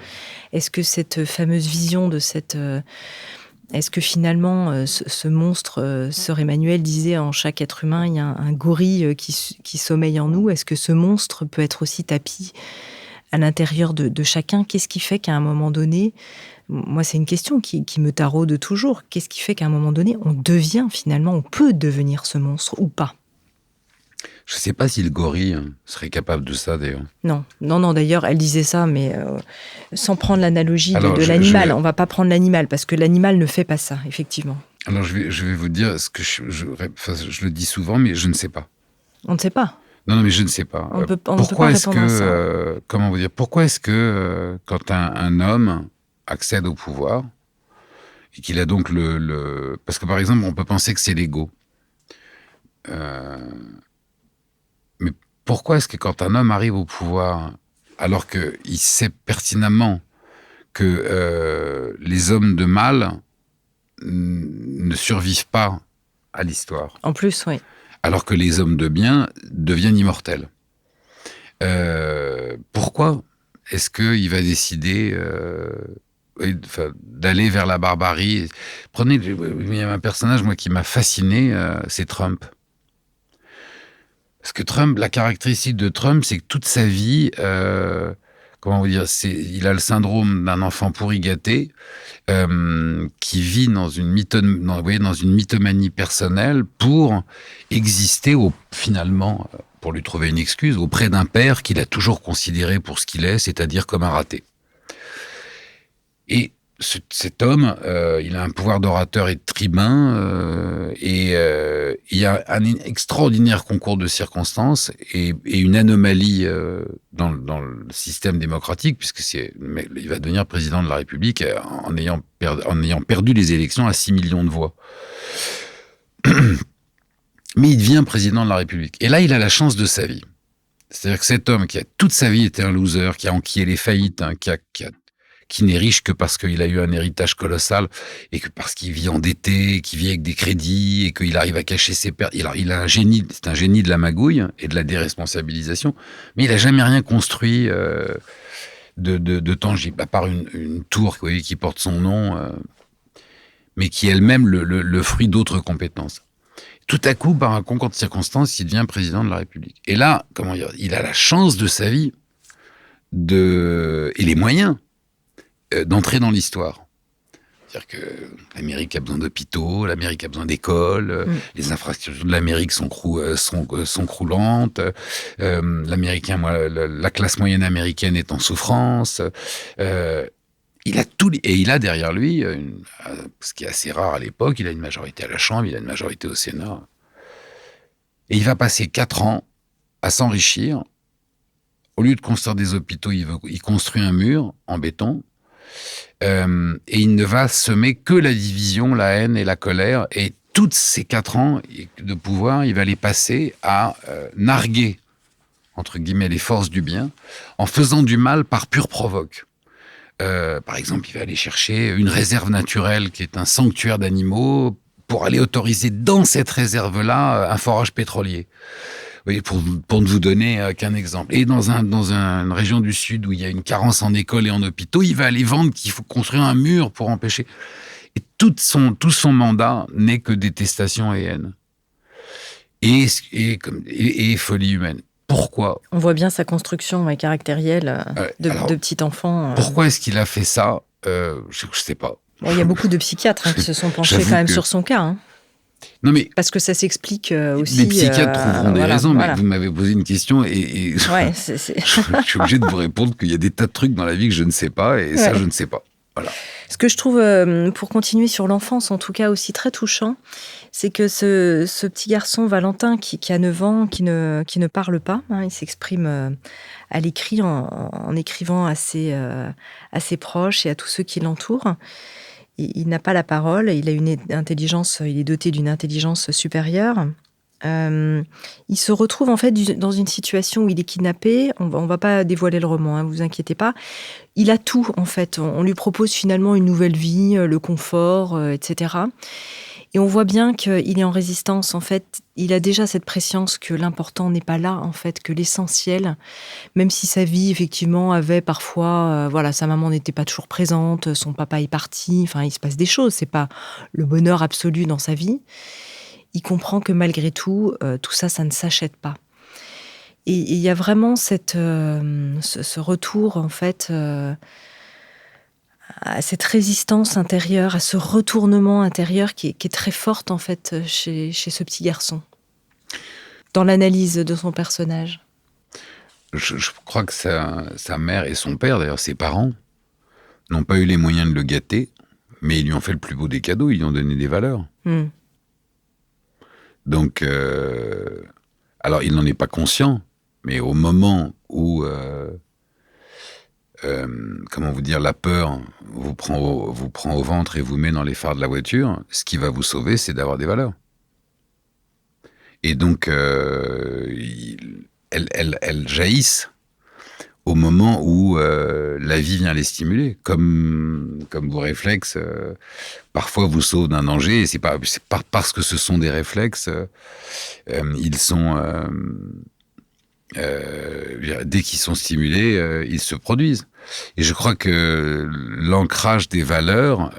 Est-ce que cette fameuse vision de cette... Est-ce que finalement, ce monstre, Sœur Emmanuelle disait, en chaque être humain, il y a un gorille qui sommeille en nous. Est-ce que ce monstre peut être aussi tapi à l'intérieur de chacun ? Qu'est-ce qui fait qu'à un moment donné, moi c'est une question qui me taraude toujours, qu'est-ce qui fait qu'à un moment donné, on peut devenir ce monstre ou pas ? Je ne sais pas si le gorille serait capable de ça, d'ailleurs. Non, d'ailleurs, elle disait ça, mais sans prendre l'analogie de l'animal. On ne va pas prendre l'animal, parce que l'animal ne fait pas ça, effectivement. Alors, je vais vous dire ce que je le dis souvent, mais je ne sais pas. On ne sait pas. Non, mais je ne sais pas. On ne peut pas répondre à ça. Comment vous dire ? Pourquoi est-ce que quand un homme accède au pouvoir, et qu'il a donc Parce que, par exemple, on peut penser que c'est l'ego. Mais pourquoi est-ce que quand un homme arrive au pouvoir, alors qu'il sait pertinemment que les hommes de mal ne survivent pas à l'histoire. En plus, oui. Alors que les hommes de bien deviennent immortels. Pourquoi est-ce qu'il va décider d'aller vers la barbarie ? Il y a un personnage, moi, qui m'a fasciné, c'est Trump. Parce que Trump, la caractéristique de Trump, c'est que toute sa vie, il a le syndrome d'un enfant pourri gâté qui vit dans une mythomanie personnelle pour exister finalement, pour lui trouver une excuse, auprès d'un père qu'il a toujours considéré pour ce qu'il est, c'est-à-dire comme un raté. Et cet homme, il a un pouvoir d'orateur et de tribun, il y a un extraordinaire concours de circonstances et une anomalie dans le système démocratique, il va devenir président de la République en ayant perdu les élections à 6 millions de voix. Mais il devient président de la République. Et là, il a la chance de sa vie. C'est-à-dire que cet homme qui a toute sa vie été un loser, qui a enquillé les faillites, qui n'est riche que parce qu'il a eu un héritage colossal et que parce qu'il vit endetté, qu'il vit avec des crédits et qu'il arrive à cacher ses pertes. Il a c'est un génie de la magouille et de la déresponsabilisation, mais il n'a jamais rien construit de tangible, à part une tour qui porte son nom, mais qui est elle-même le fruit d'autres compétences. Tout à coup, par un concours de circonstances, il devient président de la République. Et là, il a la chance de sa vie et les moyens d'entrer dans l'histoire. C'est-à-dire que l'Amérique a besoin d'hôpitaux, l'Amérique a besoin d'écoles, les infrastructures de l'Amérique sont croulantes, la classe moyenne américaine est en souffrance. Il a tout, et il a derrière lui, ce qui est assez rare à l'époque, il a une majorité à la Chambre, il a une majorité au Sénat. Et il va passer 4 ans à s'enrichir. Au lieu de construire des hôpitaux, il construit un mur en béton. Et il ne va semer que la division, la haine et la colère. Et toutes ces 4 ans de pouvoir, il va les passer à narguer, entre guillemets, les forces du bien, en faisant du mal par pur provoque. Par exemple, il va aller chercher une réserve naturelle qui est un sanctuaire d'animaux pour aller autoriser dans cette réserve-là un forage pétrolier. Oui, pour ne vous donner qu'un exemple. Et dans une région du Sud où il y a une carence en écoles et en hôpitaux, il va aller vendre qu'il faut construire un mur pour empêcher. Et tout son mandat n'est que détestation et haine. Et folie humaine. Pourquoi ? On voit bien sa construction caractérielle de petit enfant. Pourquoi est-ce qu'il a fait ça ? Je ne sais pas. Il y a beaucoup de psychiatres qui se sont penchés quand même sur son cas. Non, mais Parce que ça s'explique aussi. les psychiatres trouveront des raisons, voilà. mais vous m'avez posé une question et Ouais, je suis obligé de vous répondre qu'il y a des tas de trucs dans la vie que je ne sais pas, et ça, je ne sais pas. Voilà. Ce que je trouve, pour continuer sur l'enfance, en tout cas aussi très touchant, c'est que ce petit garçon, Valentin, qui a 9 ans, qui ne parle pas, hein, il s'exprime à l'écrit en écrivant à ses proches et à tous ceux qui l'entourent. Il n'a pas la parole, il est doté d'une intelligence supérieure. Il se retrouve en fait dans une situation où il est kidnappé. On va pas dévoiler le roman, hein, vous inquiétez pas. Il a tout en fait. On lui propose finalement une nouvelle vie, le confort, etc. Et on voit bien qu'il est en résistance. En fait, il a déjà cette prescience que l'important n'est pas là, en fait, que l'essentiel, même si sa vie effectivement avait parfois, sa maman n'était pas toujours présente, son papa est parti. Enfin, il se passe des choses. C'est pas le bonheur absolu dans sa vie. Il comprend que malgré tout, tout ça, ça ne s'achète pas. Et il y a vraiment ce retour, en fait, à cette résistance intérieure, à ce retournement intérieur qui est très forte, en fait, chez ce petit garçon, dans l'analyse de son personnage. Je crois que sa mère et son père, d'ailleurs ses parents, n'ont pas eu les moyens de le gâter, mais ils lui ont fait le plus beau des cadeaux, ils lui ont donné des valeurs. Donc, alors il n'en est pas conscient, mais au moment où, comment vous dire, la peur vous prend au ventre et vous met dans les phares de la voiture, ce qui va vous sauver, c'est d'avoir des valeurs. Et donc, elles jaillissent au moment où la vie vient les stimuler, comme vos réflexes parfois vous sauvent d'un danger, et c'est pas parce que ce sont des réflexes, ils sont dès qu'ils sont stimulés, ils se produisent. Et je crois que l'ancrage des valeurs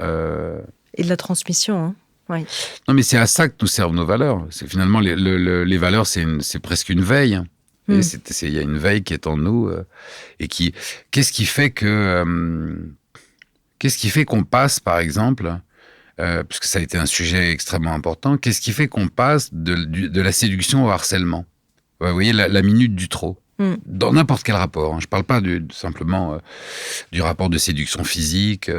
et de la transmission, hein. Oui. Non, mais c'est à ça que nous servent nos valeurs. C'est finalement les valeurs, c'est presque une veille. Il y a une veille qui est en nous et qu'est-ce qui fait qu'on passe, par exemple, puisque ça a été un sujet extrêmement important, qu'est-ce qui fait qu'on passe de la séduction au harcèlement? Vous voyez, la minute du trop. Dans n'importe quel rapport. Hein. Je ne parle pas simplement du rapport de séduction physique.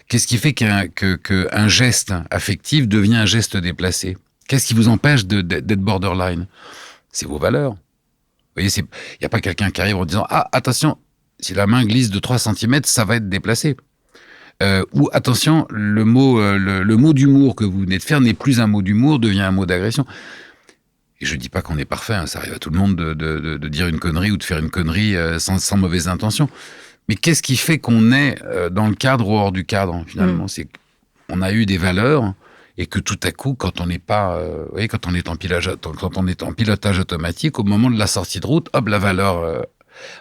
Qu'est-ce qui fait qu'un geste affectif devient un geste déplacé? Qu'est-ce qui vous empêche d'être borderline? C'est vos valeurs. Vous voyez, il n'y a pas quelqu'un qui arrive en disant « Ah, attention, si la main glisse de 3 cm, ça va être déplacé. » Ou « Attention, le mot d'humour que vous venez de faire n'est plus un mot d'humour, devient un mot d'agression. » Et je ne dis pas qu'on est parfait, hein, ça arrive à tout le monde de dire une connerie ou de faire une connerie sans mauvaise intention. Mais qu'est-ce qui fait qu'on est dans le cadre ou hors du cadre, finalement? C'est qu'on a eu des valeurs et que tout à coup, quand on n'est pas... vous voyez, quand on est en pilotage automatique, au moment de la sortie de route, hop, la valeur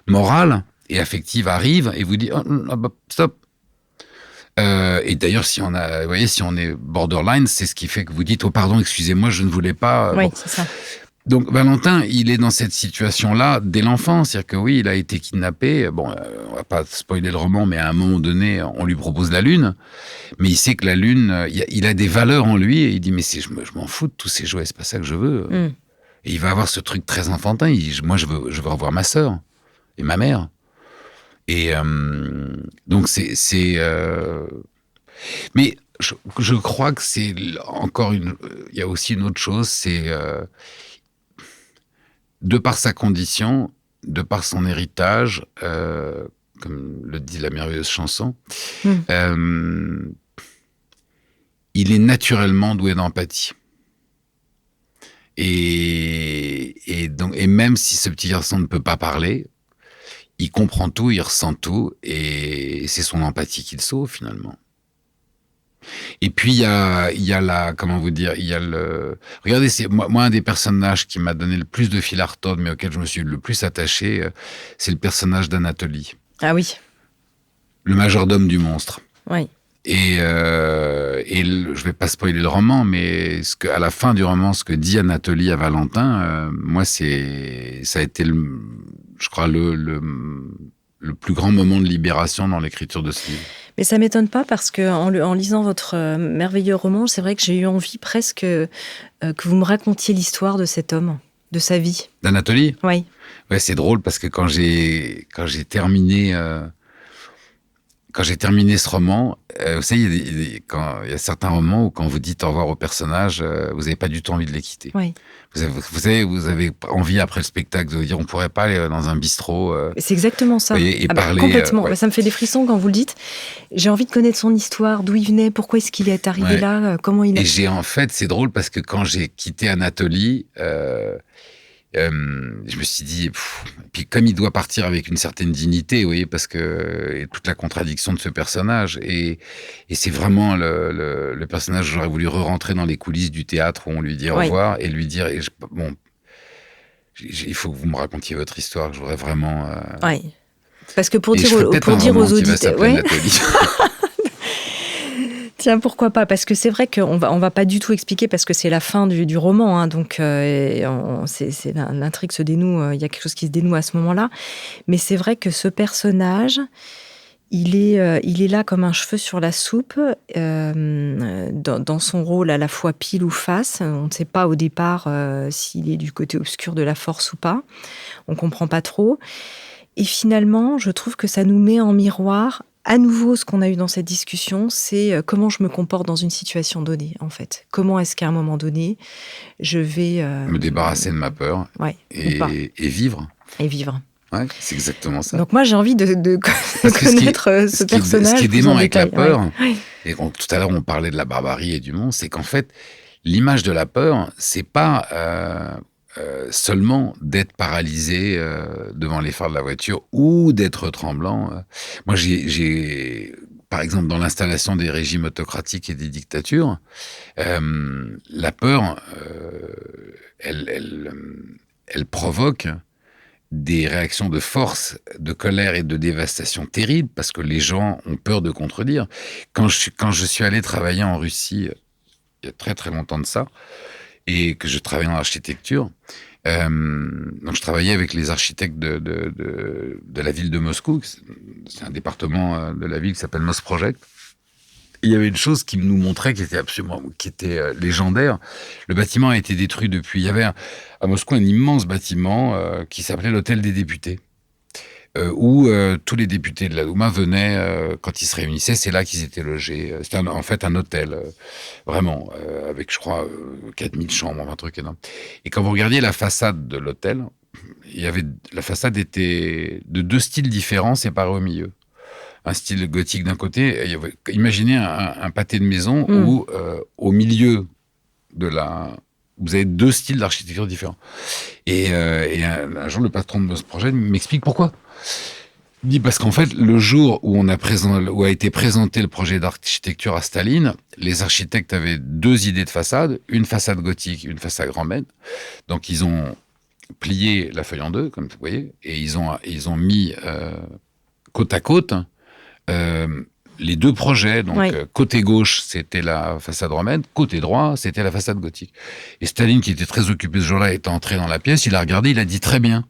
morale et affective arrive et vous dit oh, stop. Et d'ailleurs, si on est borderline, c'est ce qui fait que vous dites oh pardon, excusez-moi, je ne voulais pas. Oui, c'est ça. Donc Valentin, il est dans cette situation-là dès l'enfance, c'est-à-dire que oui, il a été kidnappé. Bon, on va pas spoiler le roman, mais à un moment donné, on lui propose la lune, mais il sait que la lune, il a des valeurs en lui et il dit mais je m'en fous de tous ces jouets, c'est pas ça que je veux. Et il va avoir ce truc très enfantin. Moi, je veux revoir ma sœur et ma mère. Et donc mais je crois que c'est encore il y a aussi une autre chose, c'est de par sa condition, de par son héritage, comme le dit la merveilleuse chanson, il est naturellement doué d'empathie. Et même si ce petit garçon ne peut pas parler, il comprend tout, il ressent tout, et c'est son empathie qui le sauve, finalement. Et puis, il y a regardez, c'est moi, un des personnages qui m'a donné le plus de fil à retordre, mais auquel je me suis le plus attaché, c'est le personnage d'Anatoly. Ah oui. Le majordome du monstre. Oui. Et je vais pas spoiler le roman, mais à la fin du roman, ce que dit Anatoly à Valentin, moi, ça a été je crois, le plus grand moment de libération dans l'écriture de ce livre. Mais ça m'étonne pas parce que en lisant votre merveilleux roman, c'est vrai que j'ai eu envie presque que vous me racontiez l'histoire de cet homme, de sa vie. D'Anatoly ? Oui. Ouais, c'est drôle parce que quand j'ai terminé ce roman, vous savez, il y a certains romans où quand vous dites au revoir au personnage, vous n'avez pas du tout envie de les quitter. Oui. Vous avez envie après le spectacle de dire on pourrait pas aller dans un bistrot. C'est exactement ça. Et parler. Complètement. Ouais. Ça me fait des frissons quand vous le dites. J'ai envie de connaître son histoire, d'où il venait, pourquoi est-ce qu'il est arrivé là, comment il a... Et en fait, c'est drôle parce que quand j'ai quitté Anatoly, je me suis dit, puis comme il doit partir avec une certaine dignité, vous voyez, parce que et toute la contradiction de ce personnage, et c'est vraiment le personnage, j'aurais voulu re-rentrer dans les coulisses du théâtre où on lui dit au revoir et lui dire, il faut que vous me racontiez votre histoire, je voudrais vraiment... Oui, parce que pour dire aux auditeurs... Tiens, pourquoi pas ? Parce que c'est vrai qu'on va pas du tout expliquer parce que c'est la fin du roman, hein, donc l'intrigue se dénoue, il y a quelque chose qui se dénoue à ce moment-là. Mais c'est vrai que ce personnage, il est là comme un cheveu sur la soupe, dans son rôle à la fois pile ou face. On ne sait pas au départ s'il est du côté obscur de la force ou pas. On comprend pas trop. Et finalement, je trouve que ça nous met en miroir. À nouveau, ce qu'on a eu dans cette discussion, c'est comment je me comporte dans une situation donnée, en fait. Comment est-ce qu'à un moment donné, je vais... me débarrasser de ma peur et vivre. Et vivre. Ouais, c'est exactement ça. Donc moi, j'ai envie de connaître ce personnage. Ce qui est dément avec la peur, et tout à l'heure, on parlait de la barbarie et du monstre, c'est qu'en fait, l'image de la peur, c'est pas... seulement d'être paralysé devant les phares de la voiture ou d'être tremblant. Moi, j'ai par exemple, dans l'installation des régimes autocratiques et des dictatures, la peur, elle provoque des réactions de force, de colère et de dévastation terribles parce que les gens ont peur de contredire. Quand je suis allé travailler en Russie, il y a très très longtemps de ça, et que je travaillais en architecture. Donc je travaillais avec les architectes de la ville de Moscou. C'est un département de la ville qui s'appelle Mosprojekt. Il y avait une chose qui nous montrait qui était légendaire. Le bâtiment a été détruit depuis. Il y avait à Moscou un immense bâtiment qui s'appelait l'Hôtel des députés. Où tous les députés de la Douma venaient, quand ils se réunissaient, c'est là qu'ils étaient logés. C'était en fait un hôtel, vraiment, avec, je crois, 4000 chambres, un truc énorme. Et quand vous regardiez la façade de l'hôtel, la façade était de deux styles différents séparés au milieu. Un style gothique d'un côté, imaginez un pâté de maison où, au milieu vous avez deux styles d'architecture différents. Et un jour, le patron de ce projet m'explique pourquoi. Il dit parce qu'en fait, le jour où a été présenté le projet d'architecture à Staline, les architectes avaient deux idées de façade, une façade gothique, une façade grand-mère. Donc, ils ont plié la feuille en deux, comme vous voyez, et ils ont mis côte à côte les deux projets. Donc, côté gauche, c'était la façade romaine, côté droit, c'était la façade gothique. Et Staline, qui était très occupé ce jour-là, est entré dans la pièce, il a regardé, il a dit très bien.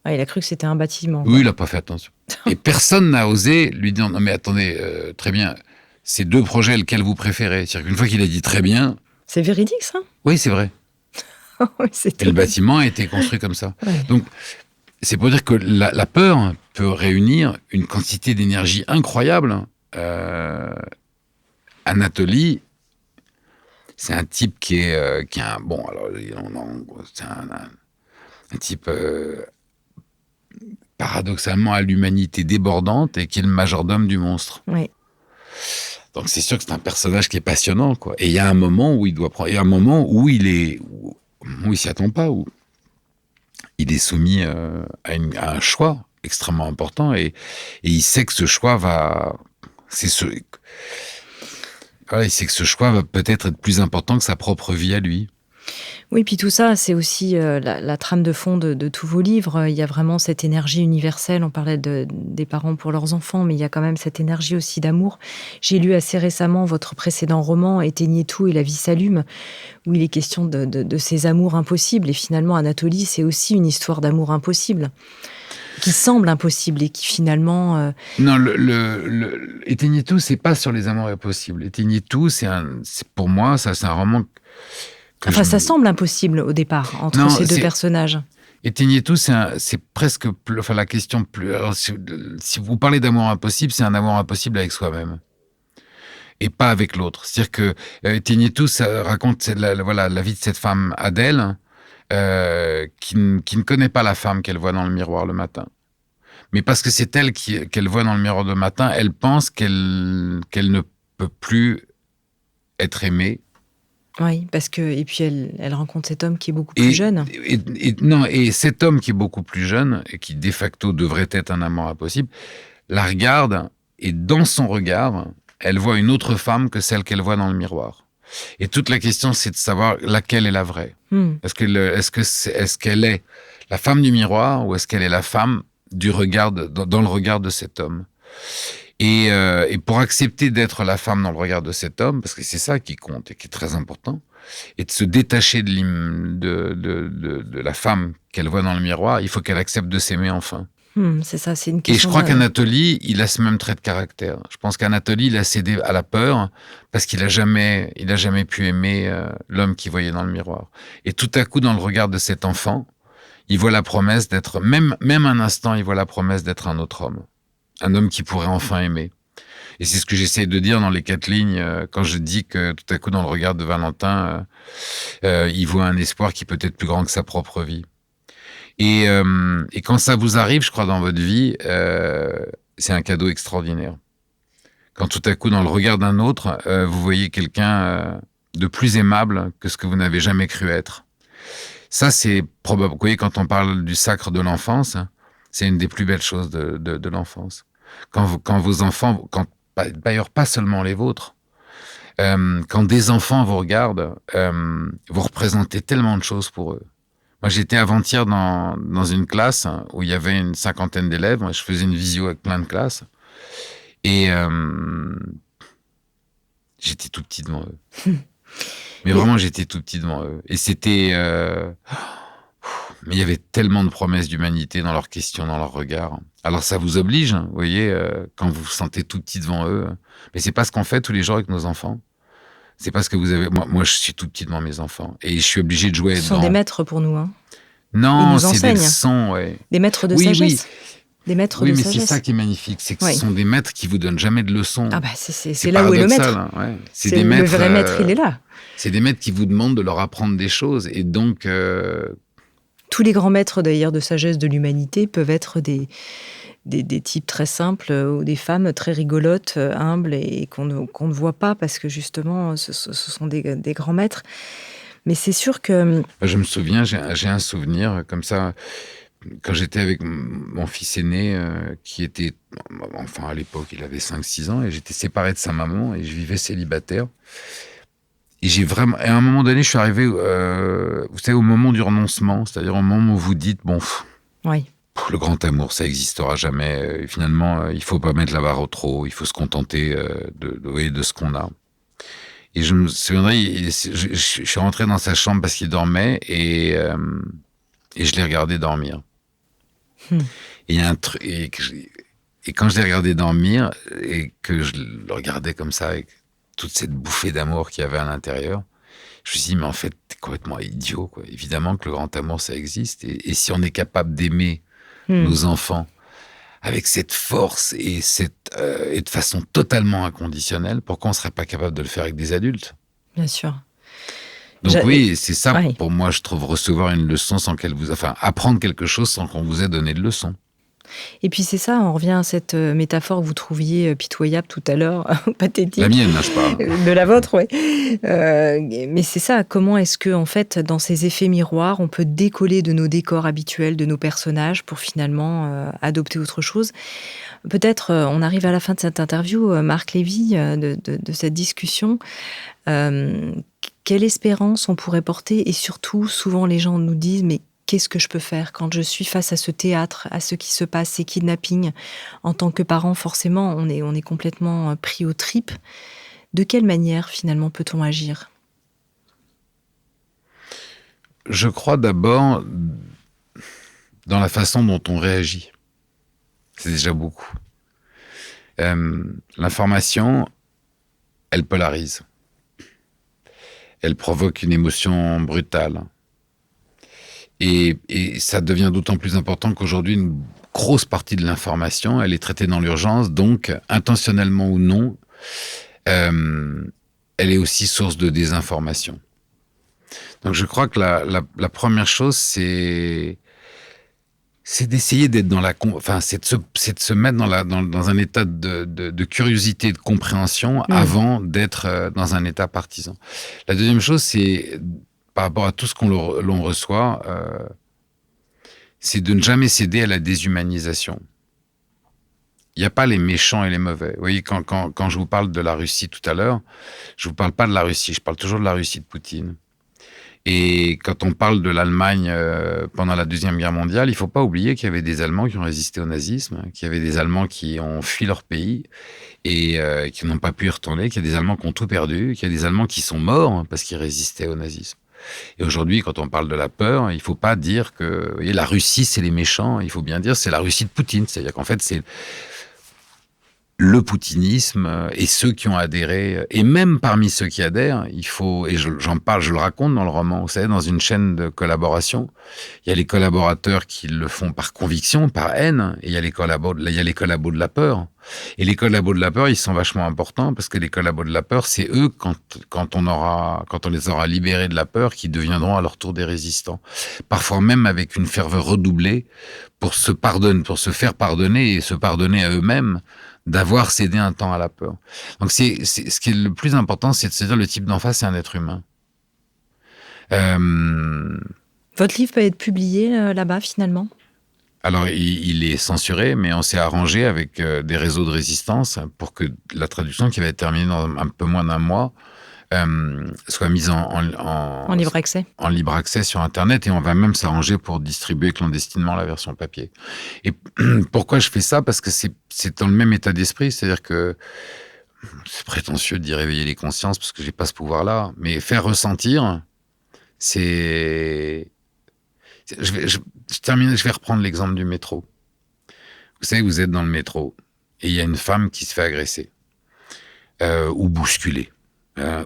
Ah, il a cru que c'était un bâtiment. Oui, il n'a pas fait attention. Et personne n'a osé lui dire, non mais attendez, très bien, ces deux projets, lequel vous préférez ? C'est-à-dire qu'une fois qu'il a dit très bien... C'est véridique, ça ? Oui, c'est vrai. Oui, et le bâtiment a été construit comme ça. Ouais. Donc, c'est pour dire que la peur peut réunir une quantité d'énergie incroyable. Anatoly, c'est un type qui est un... Bon, alors, c'est un type... paradoxalement à l'humanité débordante et qui est le majordome du monstre. Oui. Donc c'est sûr que c'est un personnage qui est passionnant, quoi. Et il y a un moment où il doit prendre, il y a un moment où il s'y attend pas, où il est soumis à un choix extrêmement important et il sait que ce choix il sait que ce choix va peut-être être plus important que sa propre vie à lui. Oui, puis tout ça, c'est aussi la trame de fond de tous vos livres. Il y a vraiment cette énergie universelle. On parlait des parents pour leurs enfants, mais il y a quand même cette énergie aussi d'amour. J'ai lu assez récemment votre précédent roman, Éteignez tout et la vie s'allume, où il est question de ces amours impossibles. Et finalement, Anatoly, c'est aussi une histoire d'amour impossible. qui semble impossible et qui finalement... Non, Éteignez tout, c'est pas sur les amours impossibles. Éteignez tout, pour moi, ça, c'est un roman... ça semble impossible au départ, entre ces deux personnages. Éteignez tout, c'est presque... la question plus... Alors, si vous parlez d'amour impossible, c'est un amour impossible avec soi-même. Et pas avec l'autre. C'est-à-dire que Éteignez tout, ça raconte la vie de cette femme, Adèle, qui ne connaît pas la femme qu'elle voit dans le miroir le matin. Mais parce que c'est elle qu'elle voit dans le miroir le matin, elle pense qu'elle ne peut plus être aimée. Oui, parce que... Et puis elle rencontre cet homme qui est beaucoup plus jeune. Et cet homme qui est beaucoup plus jeune, et qui de facto devrait être un amant impossible, la regarde, et dans son regard, elle voit une autre femme que celle qu'elle voit dans le miroir. Et toute la question, c'est de savoir laquelle est la vraie. Est-ce qu'elle est la femme du miroir ou est-ce qu'elle est la femme dans le regard de cet homme? Et pour accepter d'être la femme dans le regard de cet homme, parce que c'est ça qui compte et qui est très important, et de se détacher de la femme qu'elle voit dans le miroir, il faut qu'elle accepte de s'aimer enfin. C'est ça, c'est une question. Et je crois qu'Anatoly, il a ce même trait de caractère. Je pense qu'Anatoly, il a cédé à la peur parce qu'il a jamais pu aimer l'homme qu'il voyait dans le miroir. Et tout à coup, dans le regard de cet enfant, il voit la promesse d'être, même un instant, il voit la promesse d'être un autre homme. Un homme qui pourrait enfin aimer. Et c'est ce que j'essaie de dire dans les 4 lignes, quand je dis que tout à coup, dans le regard de Valentin, il voit un espoir qui peut être plus grand que sa propre vie. Et quand ça vous arrive, je crois, dans votre vie, c'est un cadeau extraordinaire. Quand tout à coup, dans le regard d'un autre, vous voyez quelqu'un de plus aimable que ce que vous n'avez jamais cru être. Ça, c'est probable. Vous voyez, quand on parle du sacre de l'enfance, c'est une des plus belles choses de l'enfance. Quand vos enfants, d'ailleurs pas seulement les vôtres, quand des enfants vous regardent, vous représentez tellement de choses pour eux. Moi, j'étais avant-hier dans une classe où il y avait une 50aine d'élèves. Je faisais une visio avec plein de classes. Et j'étais tout petit devant eux. Mais vraiment, j'étais tout petit devant eux. Et c'était... mais il y avait tellement de promesses d'humanité dans leurs questions, dans leurs regards. Alors ça vous oblige, vous voyez, quand vous vous sentez tout petit devant eux. Mais c'est pas ce qu'on fait tous les jours avec nos enfants. C'est parce que vous avez... Moi, je suis tout petit devant mes enfants. Et je suis obligé de jouer dedans. Ce sont des maîtres pour nous, hein. Non, c'est des leçons, ouais. Des maîtres de sagesse. Oui. Des maîtres de sagesse. Oui, mais c'est ça qui est magnifique. C'est que ce sont des maîtres qui vous donnent jamais de leçons. Ah bah, c'est là où est le maître. Hein, ouais. C'est des maîtres, le vrai maître, il est là. C'est des maîtres qui vous demandent de leur apprendre des choses. Et donc... Tous les grands maîtres, d'ailleurs, de sagesse de l'humanité peuvent être des types très simples ou des femmes très rigolotes, humbles et qu'on ne voit pas parce que justement ce sont des grands maîtres. Mais c'est sûr que... Je me souviens, j'ai un souvenir comme ça, quand j'étais avec mon fils aîné qui était... Enfin à l'époque il avait 5-6 ans et j'étais séparé de sa maman et je vivais célibataire. Et à un moment donné je suis arrivé, vous savez, au moment du renoncement, c'est-à-dire au moment où vous dites, bon... Oui. Le grand amour, ça n'existera jamais. Et finalement, il ne faut pas mettre la barre trop. Il faut se contenter de ce qu'on a. Et je me souviendrai, je suis rentré dans sa chambre parce qu'il dormait et je l'ai regardé dormir. Et il y a un truc. Et quand je l'ai regardé dormir et que je le regardais comme ça avec toute cette bouffée d'amour qu'il y avait à l'intérieur, je me suis dit, mais en fait, t'es complètement idiot, quoi. Évidemment que le grand amour, ça existe. Et si on est capable d'aimer nos enfants avec cette force et de façon totalement inconditionnelle, pourquoi on ne serait pas capable de le faire avec des adultes? Bien sûr. Donc oui, c'est ça, pour moi, je trouve, recevoir une leçon sans qu'elle vous... Enfin, apprendre quelque chose sans qu'on vous ait donné de leçon. Et puis c'est ça, on revient à cette métaphore que vous trouviez pitoyable tout à l'heure, pathétique. La mienne, là, je parle. De la vôtre, oui. Mais c'est ça, comment est-ce que, en fait, dans ces effets miroirs, on peut décoller de nos décors habituels, de nos personnages, pour finalement adopter autre chose. Peut-être, on arrive à la fin de cette interview, Marc Lévy, de cette discussion. Quelle espérance on pourrait porter? Et surtout, souvent, les gens nous disent, mais qu'est-ce que je peux faire quand je suis face à ce théâtre, à ce qui se passe, ces kidnappings? En tant que parent, forcément, on est complètement pris aux tripes. De quelle manière, finalement, peut-on agir? Je crois d'abord dans la façon dont on réagit. C'est déjà beaucoup. L'information, elle polarise. Elle provoque une émotion brutale. Et ça devient d'autant plus important qu'aujourd'hui, une grosse partie de l'information, elle est traitée dans l'urgence, donc intentionnellement ou non, elle est aussi source de désinformation. Donc je crois que la première chose, c'est d'essayer d'être dans c'est de se mettre dans un état de curiosité, de compréhension avant d'être dans un état partisan. La deuxième chose, c'est par rapport à tout ce l'on reçoit, c'est de ne jamais céder à la déshumanisation. Il n'y a pas les méchants et les mauvais. Vous voyez, quand je vous parle de la Russie tout à l'heure, je ne vous parle pas de la Russie, je parle toujours de la Russie de Poutine. Et quand on parle de l'Allemagne pendant la Deuxième Guerre mondiale, il ne faut pas oublier qu'il y avait des Allemands qui ont résisté au nazisme, qu'il y avait des Allemands qui ont fui leur pays et qui n'ont pas pu y retourner, qu'il y a des Allemands qui ont tout perdu, qu'il y a des Allemands qui sont morts parce qu'ils résistaient au nazisme. Et aujourd'hui, quand on parle de la peur, il ne faut pas dire que vous voyez, la Russie, c'est les méchants. Il faut bien dire c'est la Russie de Poutine. C'est-à-dire qu'en fait, c'est le poutinisme et ceux qui ont adhéré, et même parmi ceux qui adhèrent, il faut, et j'en parle, je le raconte dans le roman, vous savez, dans une chaîne de collaboration, il y a les collaborateurs qui le font par conviction, par haine, et il y a les collabos de la peur. Et les collabos de la peur, ils sont vachement importants, parce que les collabos de la peur, c'est eux, quand on les aura libérés de la peur, qui deviendront à leur tour des résistants. Parfois même avec une ferveur redoublée, pour se faire pardonner et se pardonner à eux-mêmes, d'avoir cédé un temps à la peur. Donc c'est ce qui est le plus important, c'est de se dire le type d'en face, c'est un être humain. Votre livre peut être publié là-bas finalement ? Alors il est censuré, mais on s'est arrangé avec des réseaux de résistance pour que la traduction, qui va être terminée dans un peu moins d'un mois, soit mise en libre accès. En libre accès sur Internet, et on va même s'arranger pour distribuer clandestinement la version papier. Et pourquoi je fais ça ? Parce que c'est dans le même état d'esprit, c'est-à-dire que c'est prétentieux d'y réveiller les consciences parce que j'ai pas ce pouvoir-là, mais faire ressentir, c'est... Je vais reprendre l'exemple du métro. Vous savez, vous êtes dans le métro et il y a une femme qui se fait agresser ou bousculer.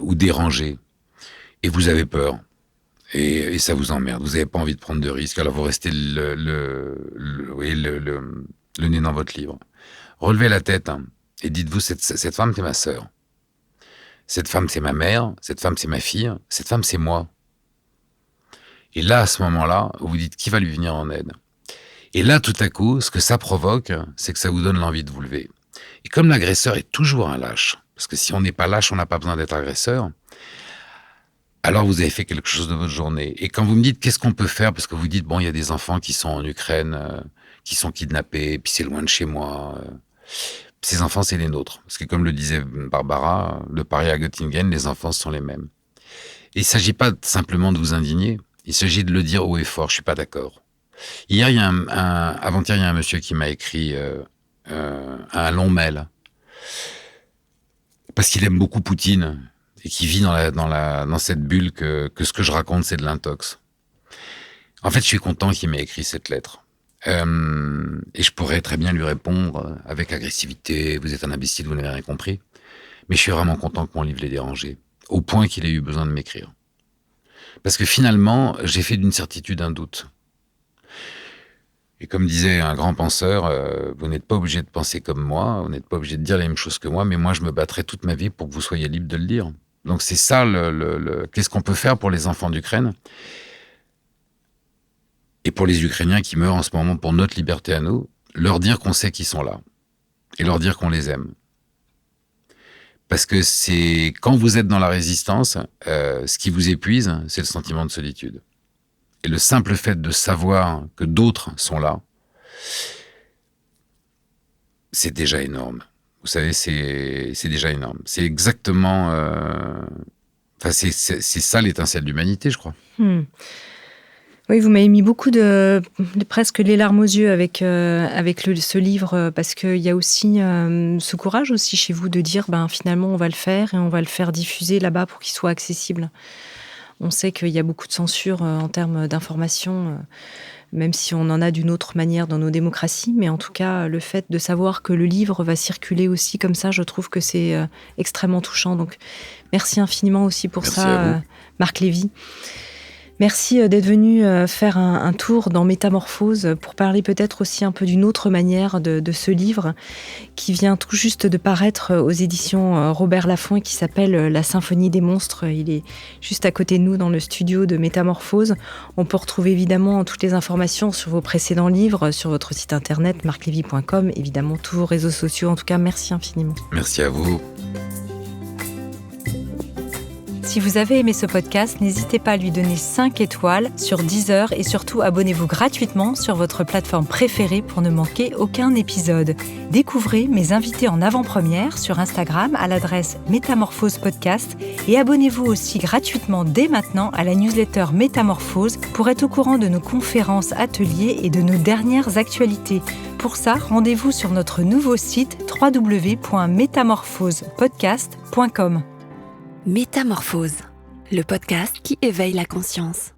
Ou dérangé, et vous avez peur, et ça vous emmerde, vous n'avez pas envie de prendre de risques, alors vous restez le nez dans votre livre. Relevez la tête et dites-vous, cette femme, c'est ma sœur. Cette femme, c'est ma mère. Cette femme, c'est ma fille. Cette femme, c'est moi. Et là, à ce moment-là, vous vous dites, qui va lui venir en aide ? Et là, tout à coup, ce que ça provoque, c'est que ça vous donne l'envie de vous lever. Et comme l'agresseur est toujours un lâche, parce que si on n'est pas lâche, on n'a pas besoin d'être agresseur, alors vous avez fait quelque chose de votre journée. Et quand vous me dites qu'est-ce qu'on peut faire, parce que vous dites, bon, il y a des enfants qui sont en Ukraine, qui sont kidnappés, puis c'est loin de chez moi. Ces enfants, c'est les nôtres. Parce que comme le disait Barbara, de Paris à Göttingen, les enfants sont les mêmes. Et il ne s'agit pas simplement de vous indigner, il s'agit de le dire haut et fort, je ne suis pas d'accord. Hier, avant-hier, il y a un monsieur qui m'a écrit un long mail, parce qu'il aime beaucoup Poutine et qui vit dans cette bulle que ce que je raconte, c'est de l'intox. En fait, je suis content qu'il m'ait écrit cette lettre. Et je pourrais très bien lui répondre avec agressivité, vous êtes un imbécile, vous n'avez rien compris. Mais je suis vraiment content que mon livre l'ait dérangé, au point qu'il ait eu besoin de m'écrire. Parce que finalement, j'ai fait d'une certitude un doute. Et comme disait un grand penseur, vous n'êtes pas obligé de penser comme moi, vous n'êtes pas obligé de dire les mêmes choses que moi, mais moi je me battrai toute ma vie pour que vous soyez libre de le dire. Donc c'est ça, qu'est-ce qu'on peut faire pour les enfants d'Ukraine et pour les Ukrainiens qui meurent en ce moment pour notre liberté à nous, leur dire qu'on sait qu'ils sont là et leur dire qu'on les aime. Parce que c'est quand vous êtes dans la résistance, ce qui vous épuise, c'est le sentiment de solitude. Et le simple fait de savoir que d'autres sont là, c'est déjà énorme. Vous savez, c'est déjà énorme. C'est exactement... c'est ça l'étincelle d'humanité, je crois. Oui, vous m'avez mis beaucoup presque les larmes aux yeux avec ce livre, parce qu'il y a aussi ce courage aussi chez vous de dire, finalement, on va le faire et on va le faire diffuser là-bas pour qu'il soit accessible. On sait qu'il y a beaucoup de censure en termes d'information même si on en a d'une autre manière dans nos démocraties. Mais en tout cas, le fait de savoir que le livre va circuler aussi comme ça, je trouve que c'est extrêmement touchant. Donc, merci infiniment aussi pour ça, Marc Lévy. Merci d'être venu faire un tour dans Métamorphose pour parler peut-être aussi un peu d'une autre manière de ce livre qui vient tout juste de paraître aux éditions Robert Laffont et qui s'appelle La Symphonie des monstres. Il est juste à côté de nous dans le studio de Métamorphose. On peut retrouver évidemment toutes les informations sur vos précédents livres, sur votre site internet marclevy.com, évidemment tous vos réseaux sociaux. En tout cas, merci infiniment. Merci à vous. Si vous avez aimé ce podcast, n'hésitez pas à lui donner 5 étoiles sur Deezer et surtout abonnez-vous gratuitement sur votre plateforme préférée pour ne manquer aucun épisode. Découvrez mes invités en avant-première sur Instagram à l'adresse Métamorphose Podcast et abonnez-vous aussi gratuitement dès maintenant à la newsletter Métamorphose pour être au courant de nos conférences, ateliers et de nos dernières actualités. Pour ça, rendez-vous sur notre nouveau site www.métamorphosepodcast.com. Métamorphose, le podcast qui éveille la conscience.